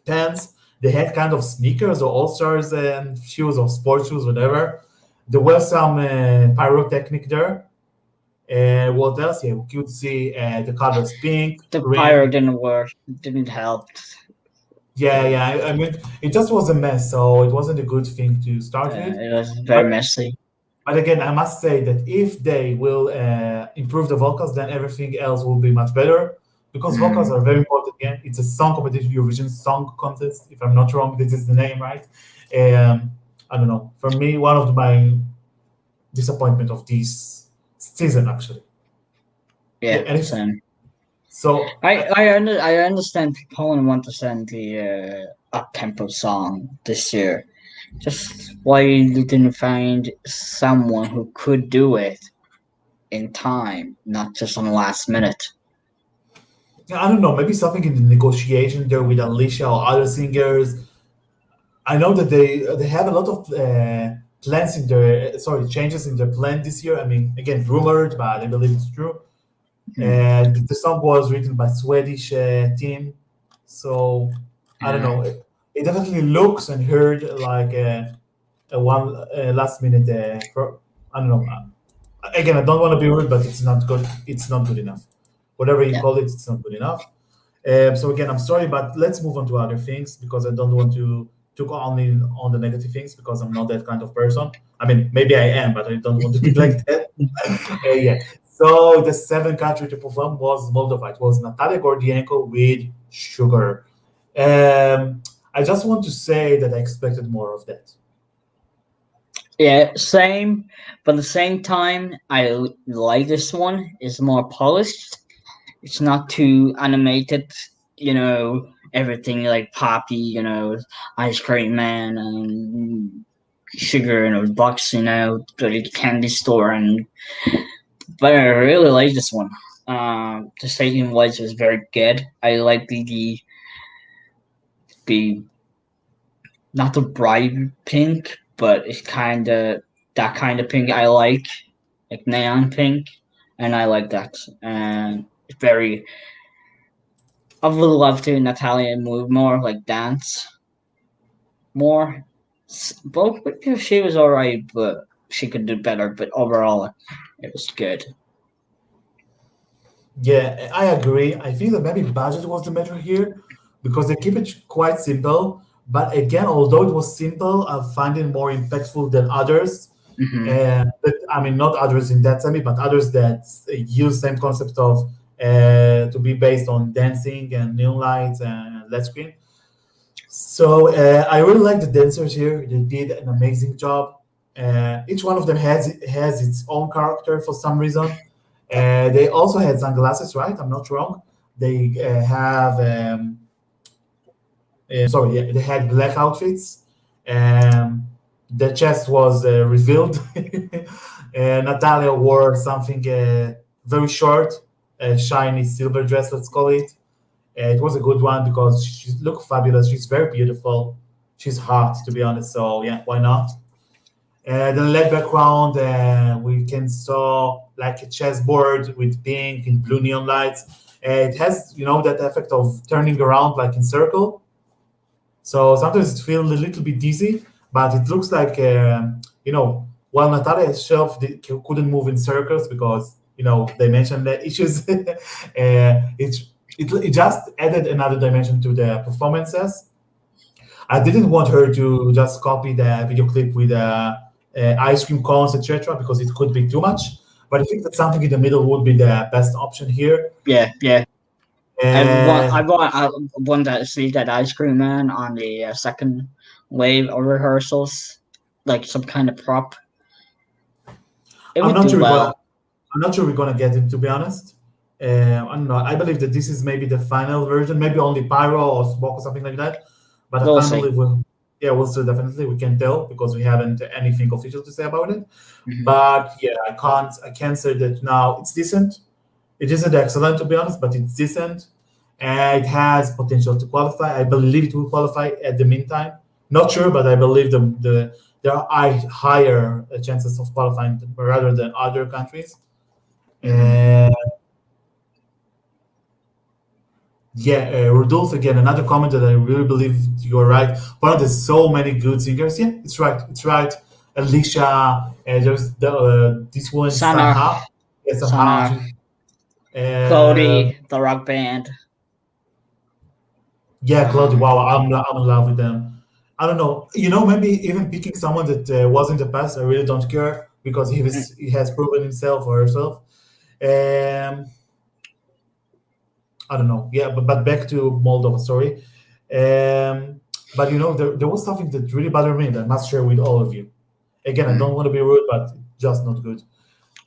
pants. They had kind of sneakers or all stars and shoes or sports shoes, whatever. There was some pyrotechnic there. And what else? Yeah, we could see the colors pink, The pyro green. didn't work. Didn't help. Yeah, yeah. I mean, it just was a mess, so it wasn't a good thing to start with. It was very But messy. But again, I must say that if they will improve the vocals, then everything else will be much better because vocals Mm. are very important. Again, it's a song competition, Eurovision Song Contest. If I'm not wrong, this is the name, right? I don't know. For me, one of my disappointment of this season, actually. Yeah, Yeah, and if same. so, I understand Poland want to send the up tempo song this year. Just why you didn't find someone who could do it in time, not just on the last minute. yeah, I don't know. Maybe something in the negotiation there with Alicia or other singers. I know that they have a lot of plans in their sorry changes in their plan this year. I mean, again, rumored, but I believe it's true. Hmm. The song was written by Swedish team, so I don't Yeah, know. It definitely looks and heard like a one last minute. I don't know. Again, I don't want to be rude, but it's not good. It's not good enough. Whatever you yeah, call it, it's not good enough. So again, I'm sorry, but let's move on to other things because I don't want to took only on the negative things because I'm not that kind of person. I mean, maybe I am, but I don't want to be like that. Yeah. So the seventh country to perform was Moldova. It was Natalia Gordienko with Sugar. I just want to say that I expected more of that. yeah. Same, but at the same time, like this one. It's more polished. It's not too animated. Everything like Poppy. Ice Cream Man and Sugar in a box. The candy store and but I really like this one. The stadium lights was very good. I like the not the bright pink, but it's kind of that kind of pink I like neon pink, and I like that. And it's very. I would love to Natalia move more, like dance more. Both she was alright, but she could do better. But overall, it was good. Yeah, I agree. I feel that maybe budget was the matter here because they keep it quite simple. But again, although it was simple, I find it more impactful than others. Hmm. But I mean, not others in that semi, but others that use same concept of to be based on dancing and neon lights and LED screen. So I really like the dancers here. They did an amazing job. Each one of them has its own character for some reason. They also had sunglasses, right? I'm not wrong. They have sorry, yeah, they had black outfits. Um, the chest was revealed. Natalia wore something very short, a shiny silver dress, let's call it. It was a good one because she looked fabulous. She's very beautiful. She's hot, to be honest. So yeah, why not? The LED background, we can saw like a chessboard with pink and blue neon lights. It has, that effect of turning around like in circle. So sometimes it feels a little bit dizzy, but it looks like while Natalia herself couldn't move in circles because they mentioned the issues. It just added another dimension to the performances. I didn't want her to just copy the video clip with ice cream cones, etc., because it could be too much. But I think that something in the middle would be the best option here. Yeah, yeah. Uh, I want to see that ice cream man on the second wave of rehearsals, like some kind of prop. It I'm would not do sure we're gonna. well. I'm not sure we're gonna get it, to be honest. I don't know. I believe that this is maybe the final version, maybe only Pyro or Smoke or something like that. But I We'll can't see. believe we'll. Yeah, we'll see. Definitely, we can tell because we haven't anything official to say about it. Hmm. But yeah, I can't say that now. It's decent. It isn't excellent, to be honest, but it's decent. And it has potential to qualify. I believe it will qualify at the meantime. Not sure, but I believe there are higher chances of qualifying rather than other countries. Hmm. And yeah, Rudolph again, another comment that I really believe you're right. One of the so many good singers. Yeah, it's right. It's right. Alicia, there's this one, Sanach, Sanha. Yeah, Sanha. Sanach, Uh, Cody, the rock band. yeah, Claudia. Um, Wow, I'm in love with them. I don't know. Maybe even picking someone that was in the past, I really don't care because he has proven himself or herself. Um, I don't know. Yeah, but back to Moldova. Sorry. But there was something that really bothered me that I must share with all of you. Again, I don't want to be rude, but just not good.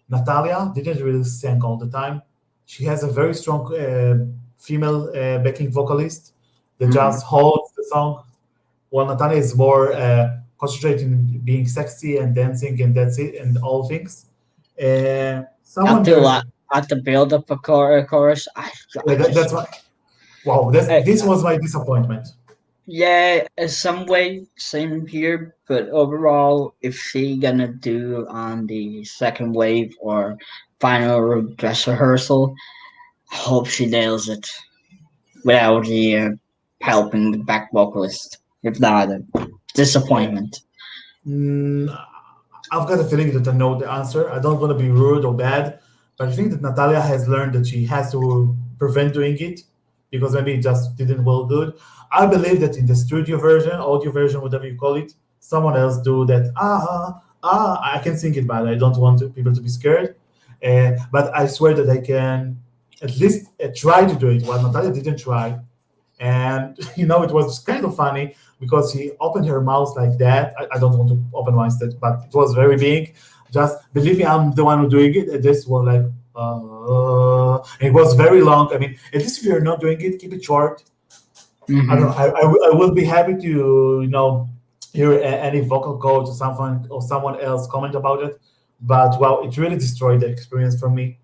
Natalia didn't really sing all the time. She has a very strong female backing vocalist that mhm. just holds the song, while Natalia is more concentrating being sexy and dancing and that's it and all things. At Someone the there, at the build up of chorus, yeah, I just that's what. Wow, I, this was my disappointment. yeah, in some way, same here. But overall, if she gonna do on the second wave or final dress rehearsal, I hope she nails it without the helping the back vocalist. If not, Uh, disappointment. Mm, I've got a feeling that I know the answer. I don't want to be rude or bad, but I think that Natalia has learned that she has to prevent doing it because maybe it just didn't well good. I believe that in the studio version, audio version, whatever you call it, someone else do that. I can sing it, but I don't want people to be scared. But I swear that I can at least try to do it. While Natalia didn't try, and it was kind of funny because she opened her mouth like that. I don't want to open my set, but it was very big. Just believe me, I'm the one who doing it. And this was like, it was very long. I mean, at least if you're not doing it, keep it short. I don't know. Hmm. I will be happy to hear any vocal coach or someone else comment about it. But well, it really destroyed the experience for me.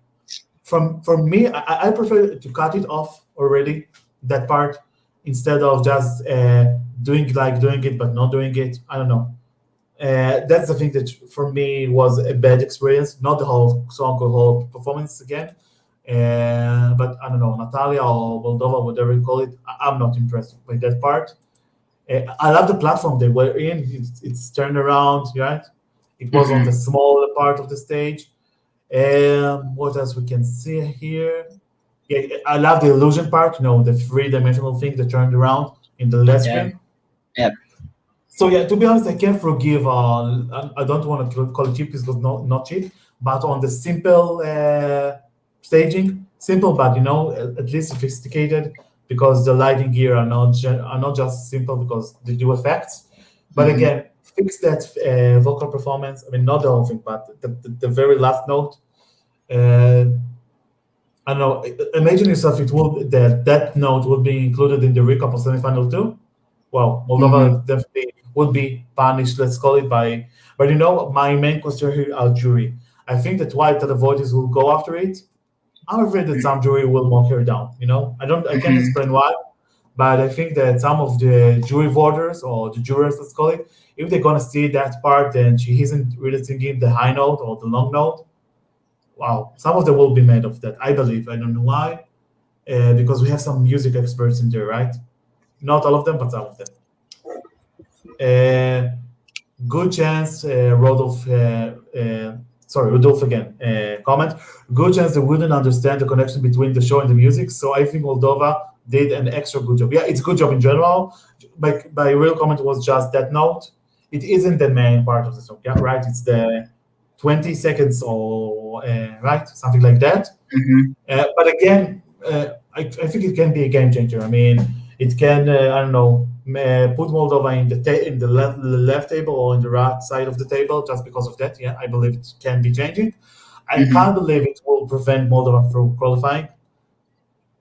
For me, I prefer to cut it off already, that part, instead of just doing it but not doing it. I don't know. That's the thing that for me was a bad experience, not the whole song or whole performance again. But I don't know, Natalia or Moldova, whatever you call it, I'm not impressed by that part. I love the platform they were in. It's turned around, right? It was on the Hmm. smaller part of the stage. What else we can see here? Yeah, I love the illusion part, the three-dimensional thing that turned around in the last Yeah, screen. yeah. So yeah, to be honest, I can forgive. I don't want to call it cheap because not cheap, but on the simple staging, simple, but at least sophisticated because the lighting gear are not just simple because they do effects, but Hmm. again, fix that vocal performance. I mean, not the whole thing, but the very last note. Uh, I don't know. Imagine yourself. It will that note will be included in the recap of semifinal two. Well, Hmm. Moldova definitely would be punished. Let's call it by. But my main concern here are jury. I think that white the voters will go after it. I'm afraid that some jury will mock her down. I can't Hmm. explain why, but I think that some of the jury voters or the jurors, let's call it, if they're gonna see that part, then she isn't really singing the high note or the long note. Wow, some of them will be made of that. I believe. I don't know why, because we have some music experts in there, right? Not all of them, but some of them. Uh, Good chance, Rudolph again, comment. Good chance they wouldn't understand the connection between the show and the music. So I think Moldova did an extra good job. Yeah, it's good job in general. My real comment was just that note. It isn't the main part of the song. Yeah, right. It's the 20 seconds or right, something like that. Hmm. But again, I think it can be a game changer. I mean, it can I don't know put Moldova in the left table or in the right side of the table just because of that. Yeah, I believe it can be changing. I Hmm. can't believe it will prevent Moldova from qualifying.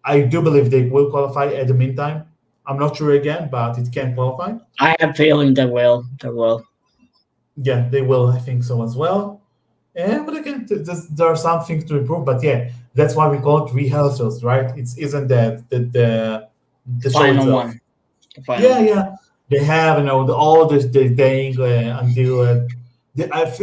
I do believe they will qualify at the meantime. I'm not sure again, but it can qualify. I have a feeling they will. They will. Yeah, they will. I think so as well. But again, there are some things to improve. But yeah, that's why we call it rehearsals, right? It isn't that The the show final itself. one. The final Yeah, one. yeah. They have all this the thing until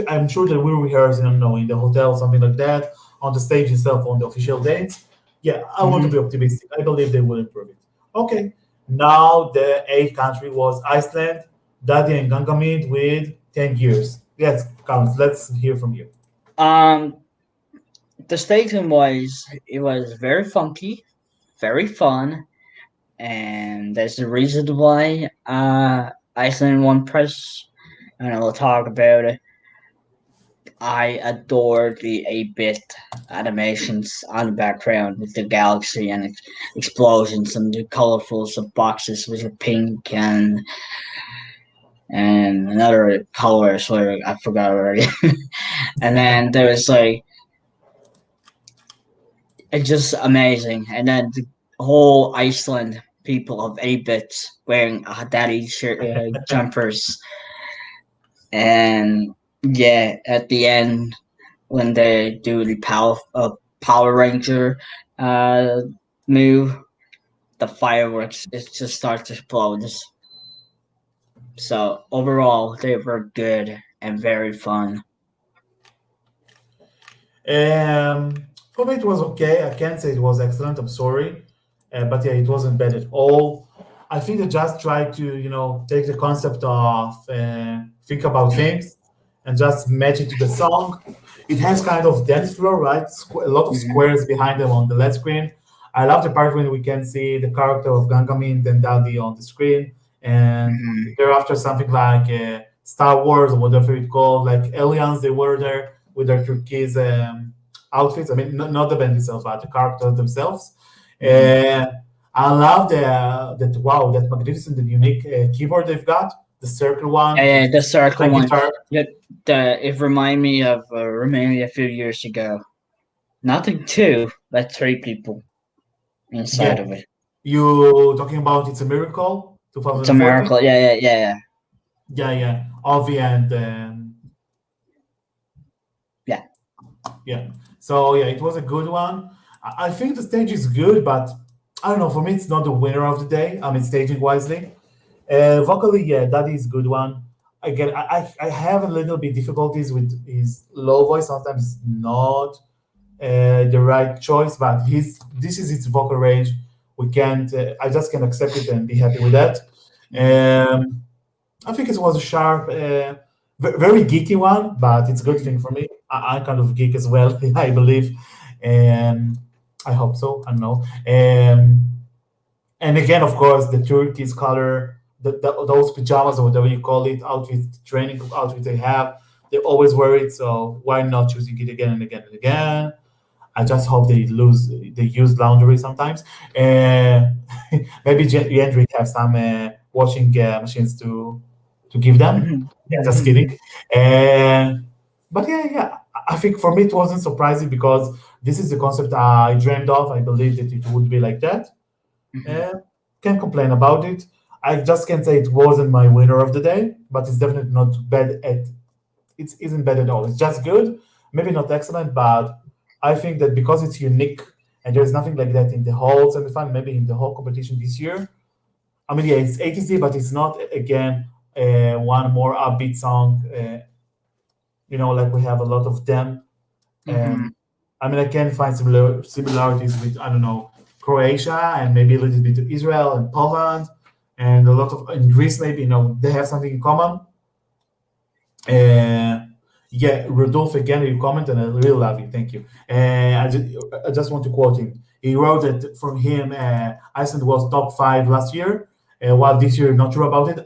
I'm sure they will rehearse. I don't know, in the hotel, something like that, on the stage itself, on the official dates. Yeah, I want to be Hmm. optimistic. I believe they will improve it. Okay. Now the eighth country was Iceland, Daddy and Gangamid with 10 years. Yes, Carlos, let's hear from you. Um, the stadium was it was very funky, very fun, and there's a reason why Iceland won press, and we'll talk about it. I adore the 8-bit animations on the background with the galaxy and explosions and the colorfuls of boxes with the pink and another color, so I forgot already. And then there was like it's just amazing. And then the whole Iceland people of 8-bits wearing daddy jumpers, and yeah, at the end when they do the Power Ranger uh, move, the fireworks it just starts to explode. So overall, they were good and very fun. For me, it was okay. I can't say it was excellent. I'm sorry, but yeah, it wasn't bad at all. I think they just tried to, take the concept of think about things and just match it to the song. It has kind of dance floor, right? A lot of Hmm. squares behind them on the LED screen. I love the part when we can see the character of Gangamin and Daddy on the screen, and Hmm. thereafter something like Star Wars or whatever it called, like aliens. They were there with their turquoise outfits. I mean, not the band itself, but the characters themselves. Hmm. Uh, I love that wow, that magnificent and unique keyboard they've got, the circle one. Yeah, the It's circle like one. guitar. Yeah, it reminded me of Romania a few years ago. Nothing two, but three people inside Yeah, of it. you talking about It's a Miracle, It's a 2014? miracle. Yeah, yeah, yeah, Yeah, yeah. Avi and yeah. yeah. So yeah, it was a good one. I think the stage is good, but I don't know. For me, it's not the winner of the day. I mean, staging wisely. Vocally, yeah, that is good one. Again, I have a little bit difficulties with his low voice. Sometimes not the right choice, but his this is its vocal range. We can't. I just can accept it and be happy with that. Hmm. Um, I think it was a sharp, very geeky one, but it's a good Hmm. thing for me. I'm kind of geek as well, I believe, and I hope so. I don't know. And again, of course, the turquoise color, those pajamas or whatever you call it, outfit, training outfit they have, they always wear it. So why not choosing it again and again and again? I just hope they use laundry sometimes. Uh, maybe Jendrik have some washing machines to give them. Yeah, just kidding. And but yeah, yeah. I think for me it wasn't surprising because this is the concept I dreamed of. I believed that it would be like that. Hmm. Uh, can't complain about it. I just can say it wasn't my winner of the day, but it's definitely not bad at it isn't bad at all. It's just good, maybe not excellent, but I think that because it's unique and there's nothing like that in the whole semifinal, maybe in the whole competition this year. I mean, yeah, it's ATC, but it's not again one more upbeat song. Like we have a lot of them. Hmm. Um, I mean, I can find similarities with I don't know Croatia and maybe a little bit of Israel and Poland and a lot of in Greece maybe they have something in common. Uh, yeah, Rodolphe, again, you comment and I really love it. Thank you. I just want to quote him. He wrote that from him, Iceland was top five last year, while this year not sure about it.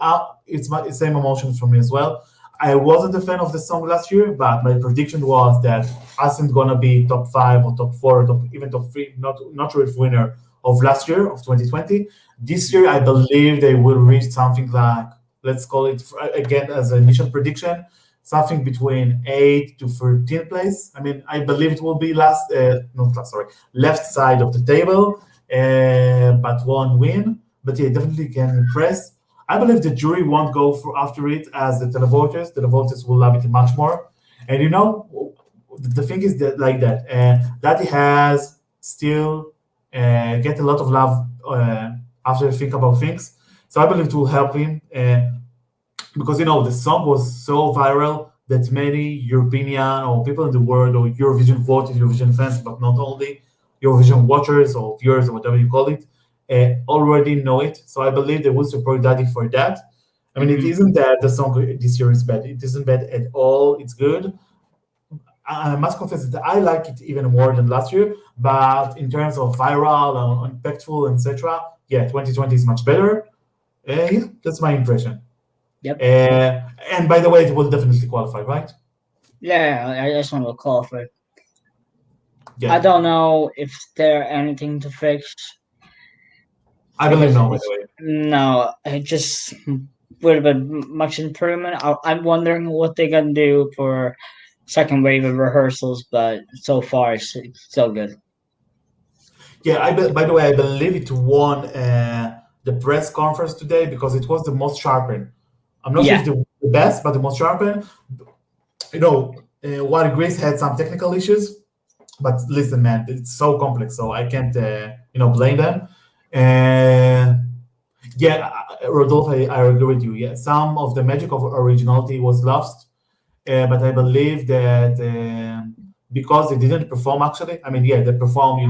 It's my same emotions for me as well. I wasn't a fan of the song last year, but my prediction was that Iceland gonna be top five or top four, or even top three. Not sure if winner of last year of 2020. This year, I believe they will reach something like, let's call it again as an initial prediction, something between 8 to 13th place. I mean, I believe it will be not last, sorry, left side of the table, but won't win. But yeah, definitely can impress. I believe the jury won't go for after it as the televoters. The televoters will love it much more. And the thing is that like that, that he has still get a lot of love after I think about things. So I believe it will help him. Because the song was so viral that many European or people in the world or Eurovision voters, Eurovision fans, but not only Eurovision watchers or viewers or whatever you call it, already know it. So I believe they will support Daddy for that. I mean, it Hmm. isn't that the song this year is bad. It isn't bad at all. It's good. I must confess that I like it even more than last year. But in terms of viral and impactful, etc., yeah, 2020 is much better. Yeah, that's my impression. Yep. And by the way, it will definitely qualify, right? Yeah, I just want to call for it. I Yeah, don't know if there anything to fix I believe because no. By it's the way, no, it just would have been much improvement. I'm wondering what they're gonna do for second wave of rehearsals, but so far it's so good. yeah. By the way, I believe it won the press conference today because it was the most sharpened. I'm not sure if Yeah. the best, but the most sharpened. While Greece had some technical issues, but listen, man, it's so complex, so I can't blame them. Uh, yeah, Rodolfo, I agree with you. Yeah, some of the magic of originality was lost. But I believe that because they didn't perform actually, I mean, yeah, they performed,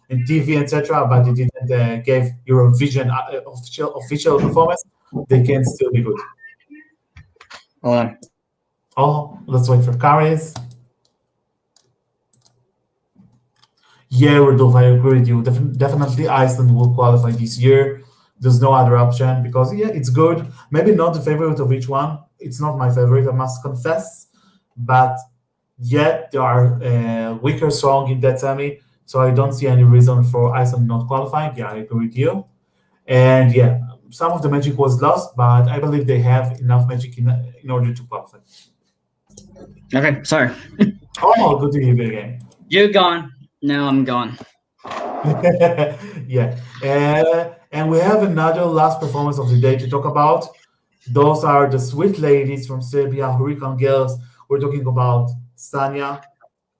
in TV, etc., but they didn't give Eurovision official performance. They can still be good. Hold on. Oh, let's wait for Caris. Yeah, Rodolfo, I agree with you. Definitely, Iceland will qualify this year. There's no other option because yeah, it's good. Maybe not the favorite of each one. It's not my favorite, I must confess. But yet there are weaker songs in that semi, so I don't see any reason for Iceland not qualifying. Yeah, I agree with you. And yeah, some of the magic was lost, but I believe they have enough magic in order to qualify. Okay, sorry. Oh, good to hear you again. You're gone. Now I'm gone. Yeah, and we have another last performance of the day to talk about. Those are the sweet ladies from Serbia, Hurricane Girls. We're talking about Stania,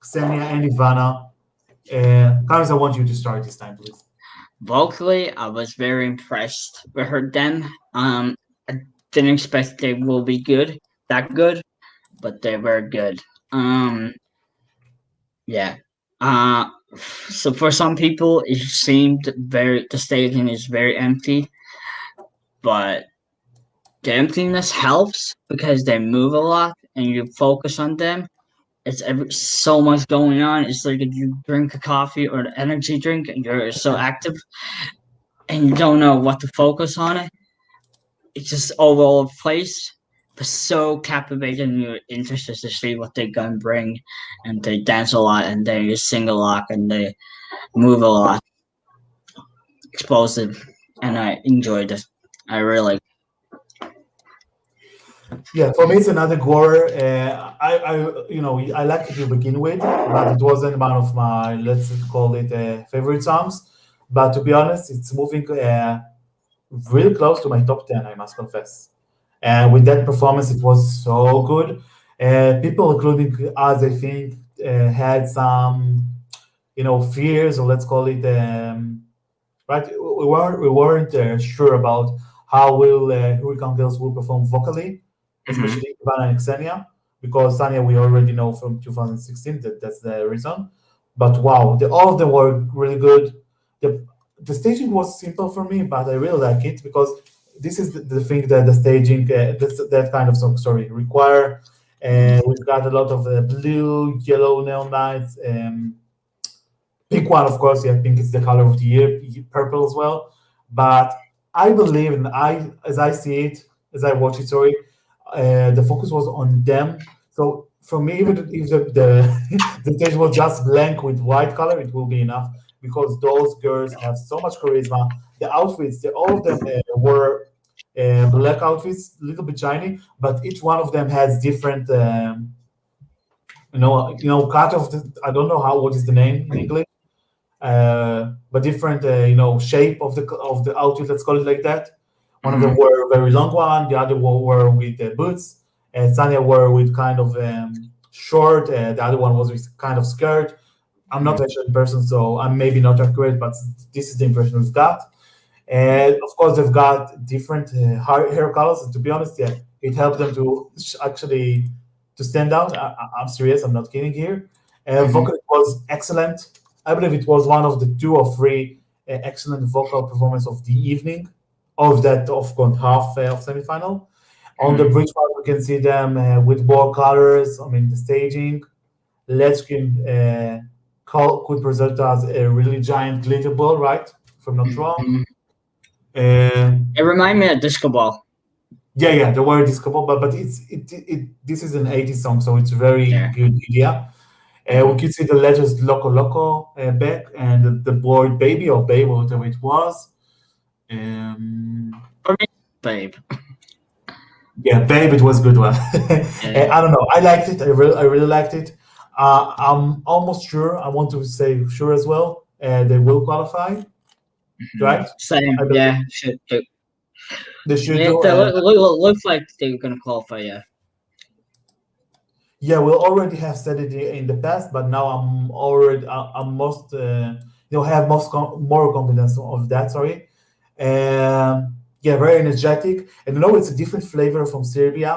Ksenia, and Ivana. Carlos, I want you to start this time, please. Vocally, I was very impressed with her then. I didn't expect they will be good, that good, but they were good. Um, yeah. Uh, so for some people, it seemed the stadium is very empty, but the emptiness helps because they move a lot and you focus on them. So much going on. It's like if you drink a coffee or an energy drink and you're so active and you don't know what to focus on it. It's just all over the place, but so captivating. You're interested to see what they're gonna bring, and they dance a lot, and they sing a lot, and they move a lot, explosive, and I enjoyed it. I really. Yeah, for me it's another gore. I liked it to begin with, but it wasn't one of my, let's call it, favorite songs. But to be honest, it's moving really close to my top 10, I must confess. And with that performance, it was so good. People, including us, I think, had some, fears, or let's call it, right? We weren't sure about how will Hurricane Girls will perform vocally, Mhm. especially Ivana and Xenia, because Tanya we already know from 2016 that's the reason. But wow, all of them were really good. The the staging was simple for me, but I really like it because this is the thing that the staging, that kind of song, sorry, require. We've got a lot of blue, yellow neon lights. Pink one, of course, yeah, pink is the color of the year, purple as well. But I believe, and as I see it, as I watch it, sorry, the focus was on them. So for me, even if the stage was just blank with white color, it will be enough because those girls have so much charisma. The outfits, all of them were black outfits, a little bit shiny, but each one of them has different, cut of the. I don't know how what is the name in English, but different, shape of the outfit. Let's call it like that. One of them Mhm. were very long one, the other one were with boots, and Sanya were with kind of short. The other one was with kind of skirt. I'm not Mhm. actually in person, so I'm maybe not accurate, but this is the impression we've got. And of course, they've got different hair colors. And to be honest, yeah, it helped them to actually to stand out. I'm serious. I'm not kidding here. Mhm. Vocal was excellent. I believe it was one of the two or three excellent vocal performance of the evening, of that of half of semifinal. On the Mhm. bridge part, we can see them with more colors. I mean, the staging. Let's could present as a really giant glitter ball, right? If I'm not wrong. Mhm. Um, It reminded me of Disco Ball. yeah, yeah, the word is couple, but this is an 80s song, so it's a very Yeah. good idea. We Mhm. could see the letters Loco Loco back and the word baby or babe or whatever it was. Um, For me, babe. yeah, babe, it was a good one. Yeah. I don't know, I liked it. I really liked it. I'm almost sure. I want to say sure as well. They will qualify, Mhm. right? Same. I believe Yeah. Should do. they should Yeah. do. They looks like they're gonna qualify. Yeah. Yeah, we already have said it in the past, but now I'm most have more confidence of that. Sorry, yeah, very energetic, and it's a different flavor from Serbia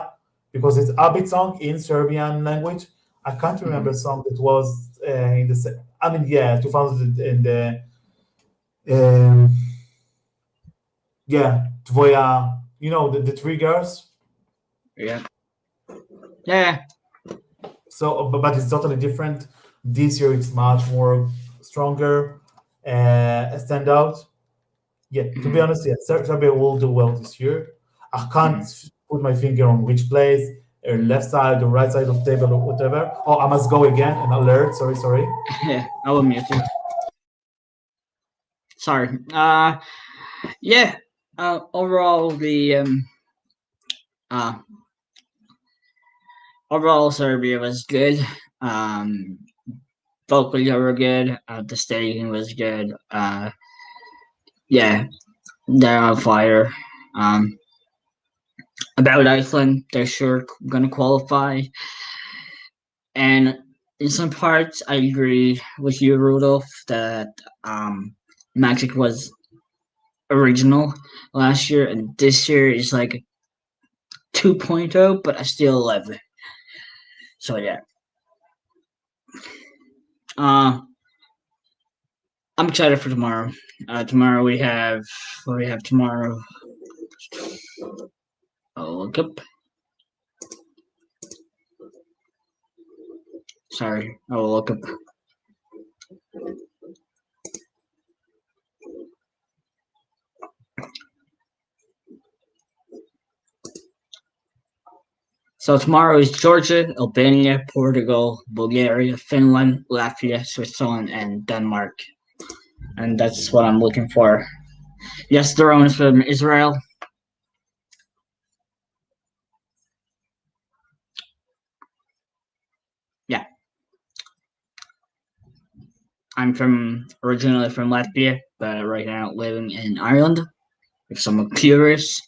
because it's a bit song in Serbian language. I can't remember Mhm. a song that was in the I mean, yeah, 2000 in the yeah, Tvoja, the three girls. Yeah. Yeah. So, but it's totally different. This year, it's much more stronger, stand out. Yeah, to be Mhm. honest, yeah, Serbia will do well this year. I can't Mhm. put my finger on which place, left side or right side of table or whatever. Oh, I must go again. An alert. Sorry, sorry. Yeah. I will mute you. Sorry. Yeah. Overall, the uh overall Serbia was good. Um, vocally they were good. The staging was good. Yeah, they're on fire. Um, about Iceland, they're sure gonna qualify. And in some parts, I agree with you, Rudolph, that Magic was original last year, and this year is like 2.0, but I still love it. So yeah, uh, I'm excited for tomorrow. Tomorrow we have what do we have tomorrow. I'll look up. Sorry, I will look up. So tomorrow is Georgia, Albania, Portugal, Bulgaria, Finland, Latvia, Switzerland, and Denmark. And that's what I'm looking for. Yes, the Romans from Israel. Yeah, I'm from originally from Latvia, but right now living in Ireland. If someone curious.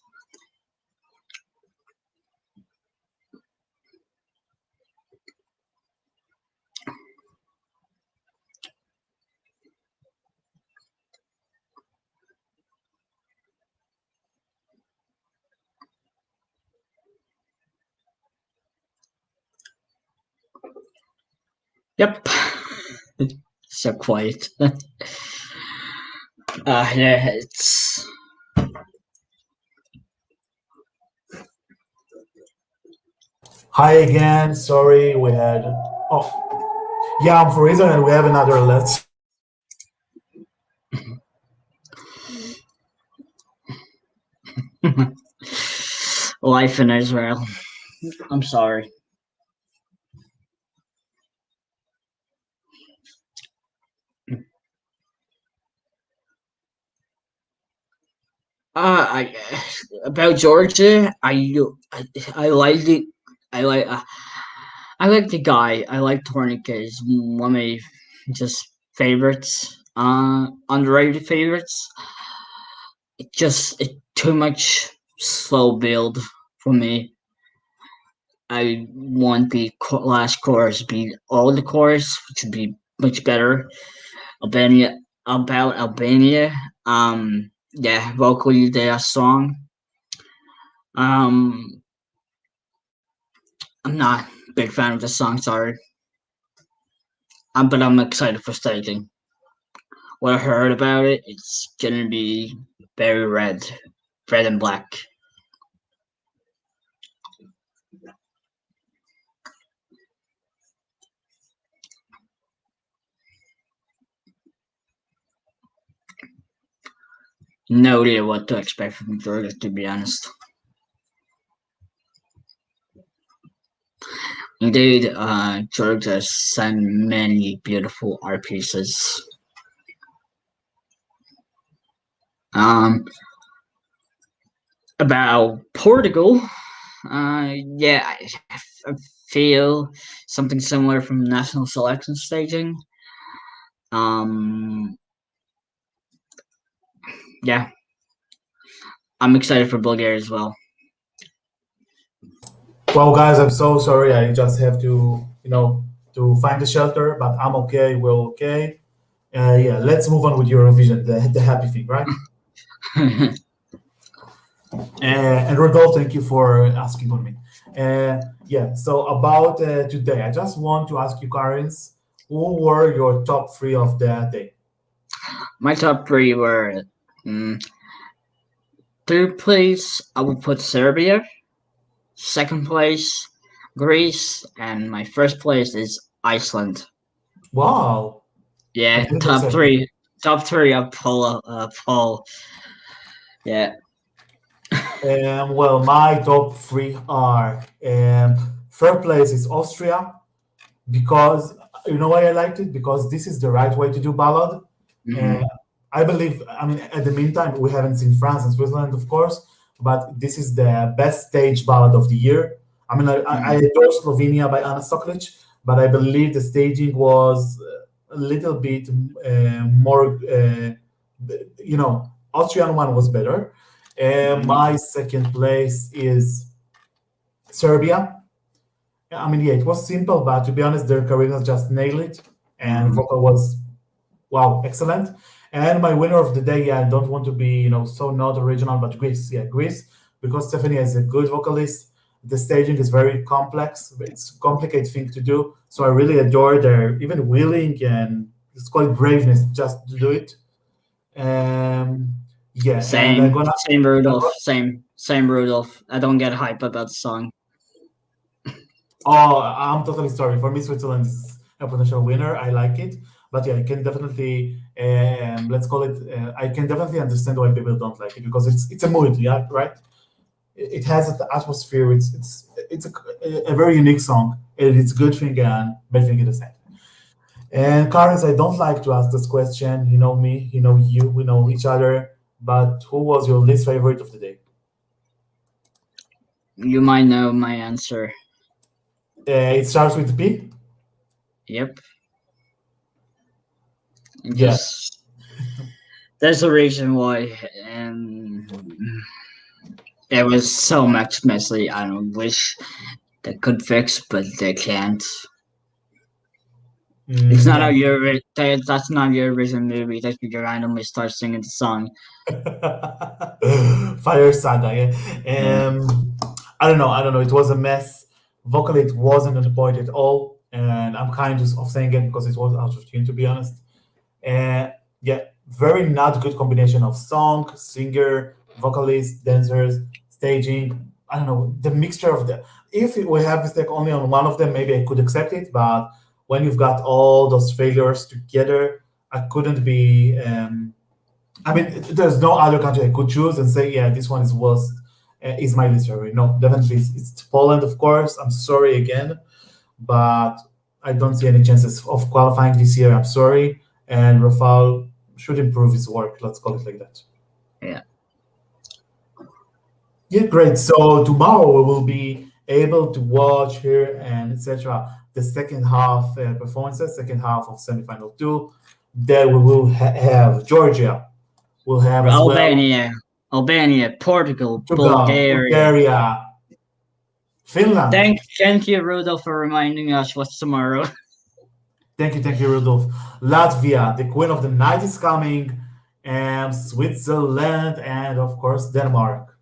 Yep. So quiet. Yeah, it's Hi again. Sorry, we had. Oh, yeah, I'm freezing and we have another alert. Life in Israel. I'm sorry. I about Georgia. I like it. I like I like the guy. I like Tourniquet. Is one of my just favorites. Underrated favorites. It too much slow build for me. I want the last chorus to be all the chorus, which would be much better. Albania about Albania. Yeah, vocally their song. Um, I'm not a big fan of the song. Sorry, but I'm excited for staging. What I heard about it, it's gonna be very red and black. No idea what to expect from Georgia, to be honest. Indeed, Georgia sent many beautiful art pieces. Um, about Portugal, yeah, I feel something similar from national selection staging. Um, yeah, I'm excited for Bulgaria as well. Well, guys, I'm so sorry. I just have to find a shelter, but I'm okay. We're okay. Yeah, let's move on with Eurovision, the happy thing, right? And Rodolphe, thank you for asking on me. Yeah, so about today, I just want to ask you, Karins, who were your top three of that day? My top three were mm, third place, I would put Serbia. Second place, Greece, and my first place is Iceland. Wow, I Yeah, didn't expect it. top three of Paul. Yeah, Well, my top three are third place is Austria because you know why I liked it because this is the right way to do ballad. And hmm I believe, I mean, at the meantime, we haven't seen France and Switzerland, of course, but this is the best stage ballad of the year. I mean, I hmm adore Slovenia by Anna Soklic, but I believe the staging was a little bit more, Austrian one was better. My second place is Serbia. I mean, yeah, it was simple, but to be honest, their charisma just nailed it, and hmm vocal was wow, excellent. And my winner of the day, yeah, I don't want to be, so not original, but Greece, yeah, Greece, because Stephanie is a good vocalist. The staging is very complex; it's a complicated thing to do. So I really adore their even willing and it's called braveness just to do it. Um, yeah, and I'm gonna. Same Rudolph, same Rudolph. I don't get hype about the song. Oh, I'm totally sorry. For me, Switzerland is a potential winner. I like it, but yeah, I can definitely let's call it. I can definitely understand why people don't like it because it's a mood, yeah, right? It has an atmosphere. It's a very unique song, and it's good thing and bad thing at the same. And Carlos, I don't like to ask this question. You know me, you know you, we know each other. But who was your least favorite of the day? You might know my answer. It starts with P. Yep, and Yeah. just there's a reason why, there was so much messy. I don't wish they could fix, but they can't. It's not Yeah. a Euro. That's not a Eurovision movie that you randomly start singing the song. Fire Saga, Yeah, yeah. I don't know. I don't know. It was a mess. Vocally, it wasn't on the point at all, and I'm kind of saying it because it was out of tune, to be honest. And yeah, very not good combination of song, singer, vocalist, dancers, staging. I don't know, the mixture of the. If we have mistake only on one of them, maybe I could accept it. But when you've got all those failures together, I couldn't be. I mean, there's no other country I could choose and say, yeah, this one is worst. Is my list favorite? No, definitely it's Poland, of course. I'm sorry again, but I don't see any chances of qualifying this year. I'm sorry, and Rafael should improve his work. Let's call it like that. Yeah. Yeah, great. So tomorrow we will be able to watch here and etc. The second half performances, second half of semifinal two. There we will have Georgia. We'll have as well Albania, Albania, Portugal, Portugal, Bulgaria. Bulgaria, Finland. Thank you, Rudolph, for reminding us what's tomorrow. Thank you, Rudolph. Latvia, the queen of the night is coming, and Switzerland, and of course Denmark.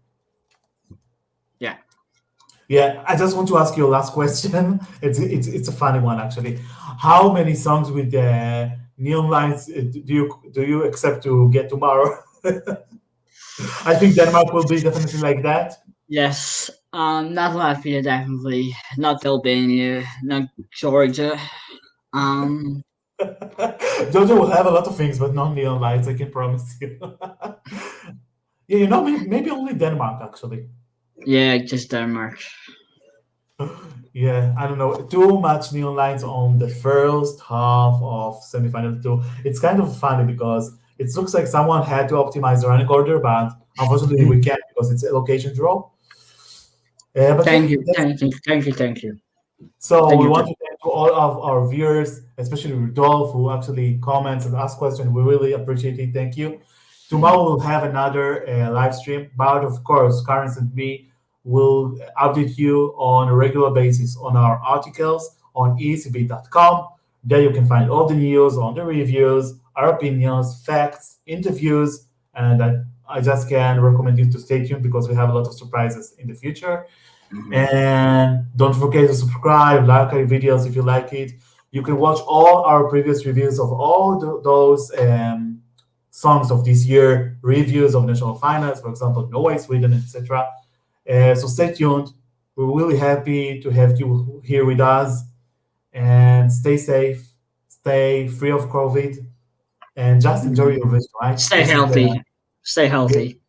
Yeah. Yeah, I just want to ask you a last question. It's a funny one actually. How many songs with neon lights do you accept to get tomorrow? I think Denmark will be definitely like that. Yes. Not Latvia, definitely. Not Albania. Not Georgia. Um. Georgia will have a lot of things, but not neon lights. I can promise you. Yeah, maybe only Denmark actually. Yeah, just Denmark. Yeah, I don't know. Too much neon lights on the first half of semifinal two. It's kind of funny because it looks like someone had to optimize the running order, but unfortunately we can't because it's a location draw. But Thank yeah, you, thank you, thank you, thank you, so thank we you. want to thank to all of our viewers, especially Rudolph, who actually comments and asks questions. We really appreciate it. Thank you. Tomorrow we'll have another live stream, but of course, Karen and me will update you on a regular basis on our articles on escbeat.com. There you can find all the news on the reviews, our opinions, facts, interviews, and I just can recommend you to stay tuned because we have a lot of surprises in the future. And don't forget to subscribe, like our videos if you like it. You can watch all our previous reviews of all those songs of this year, reviews of national finals, for example, Norway, Sweden, etc. So stay tuned. We're really happy to have you here with us. And stay safe, stay free of COVID, and just enjoy your visit, right? Stay This is healthy. Stay healthy.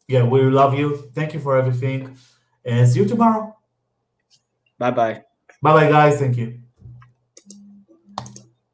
yeah, we love you. Thank you for everything. And see you tomorrow. Bye bye. Bye bye, guys. Thank you.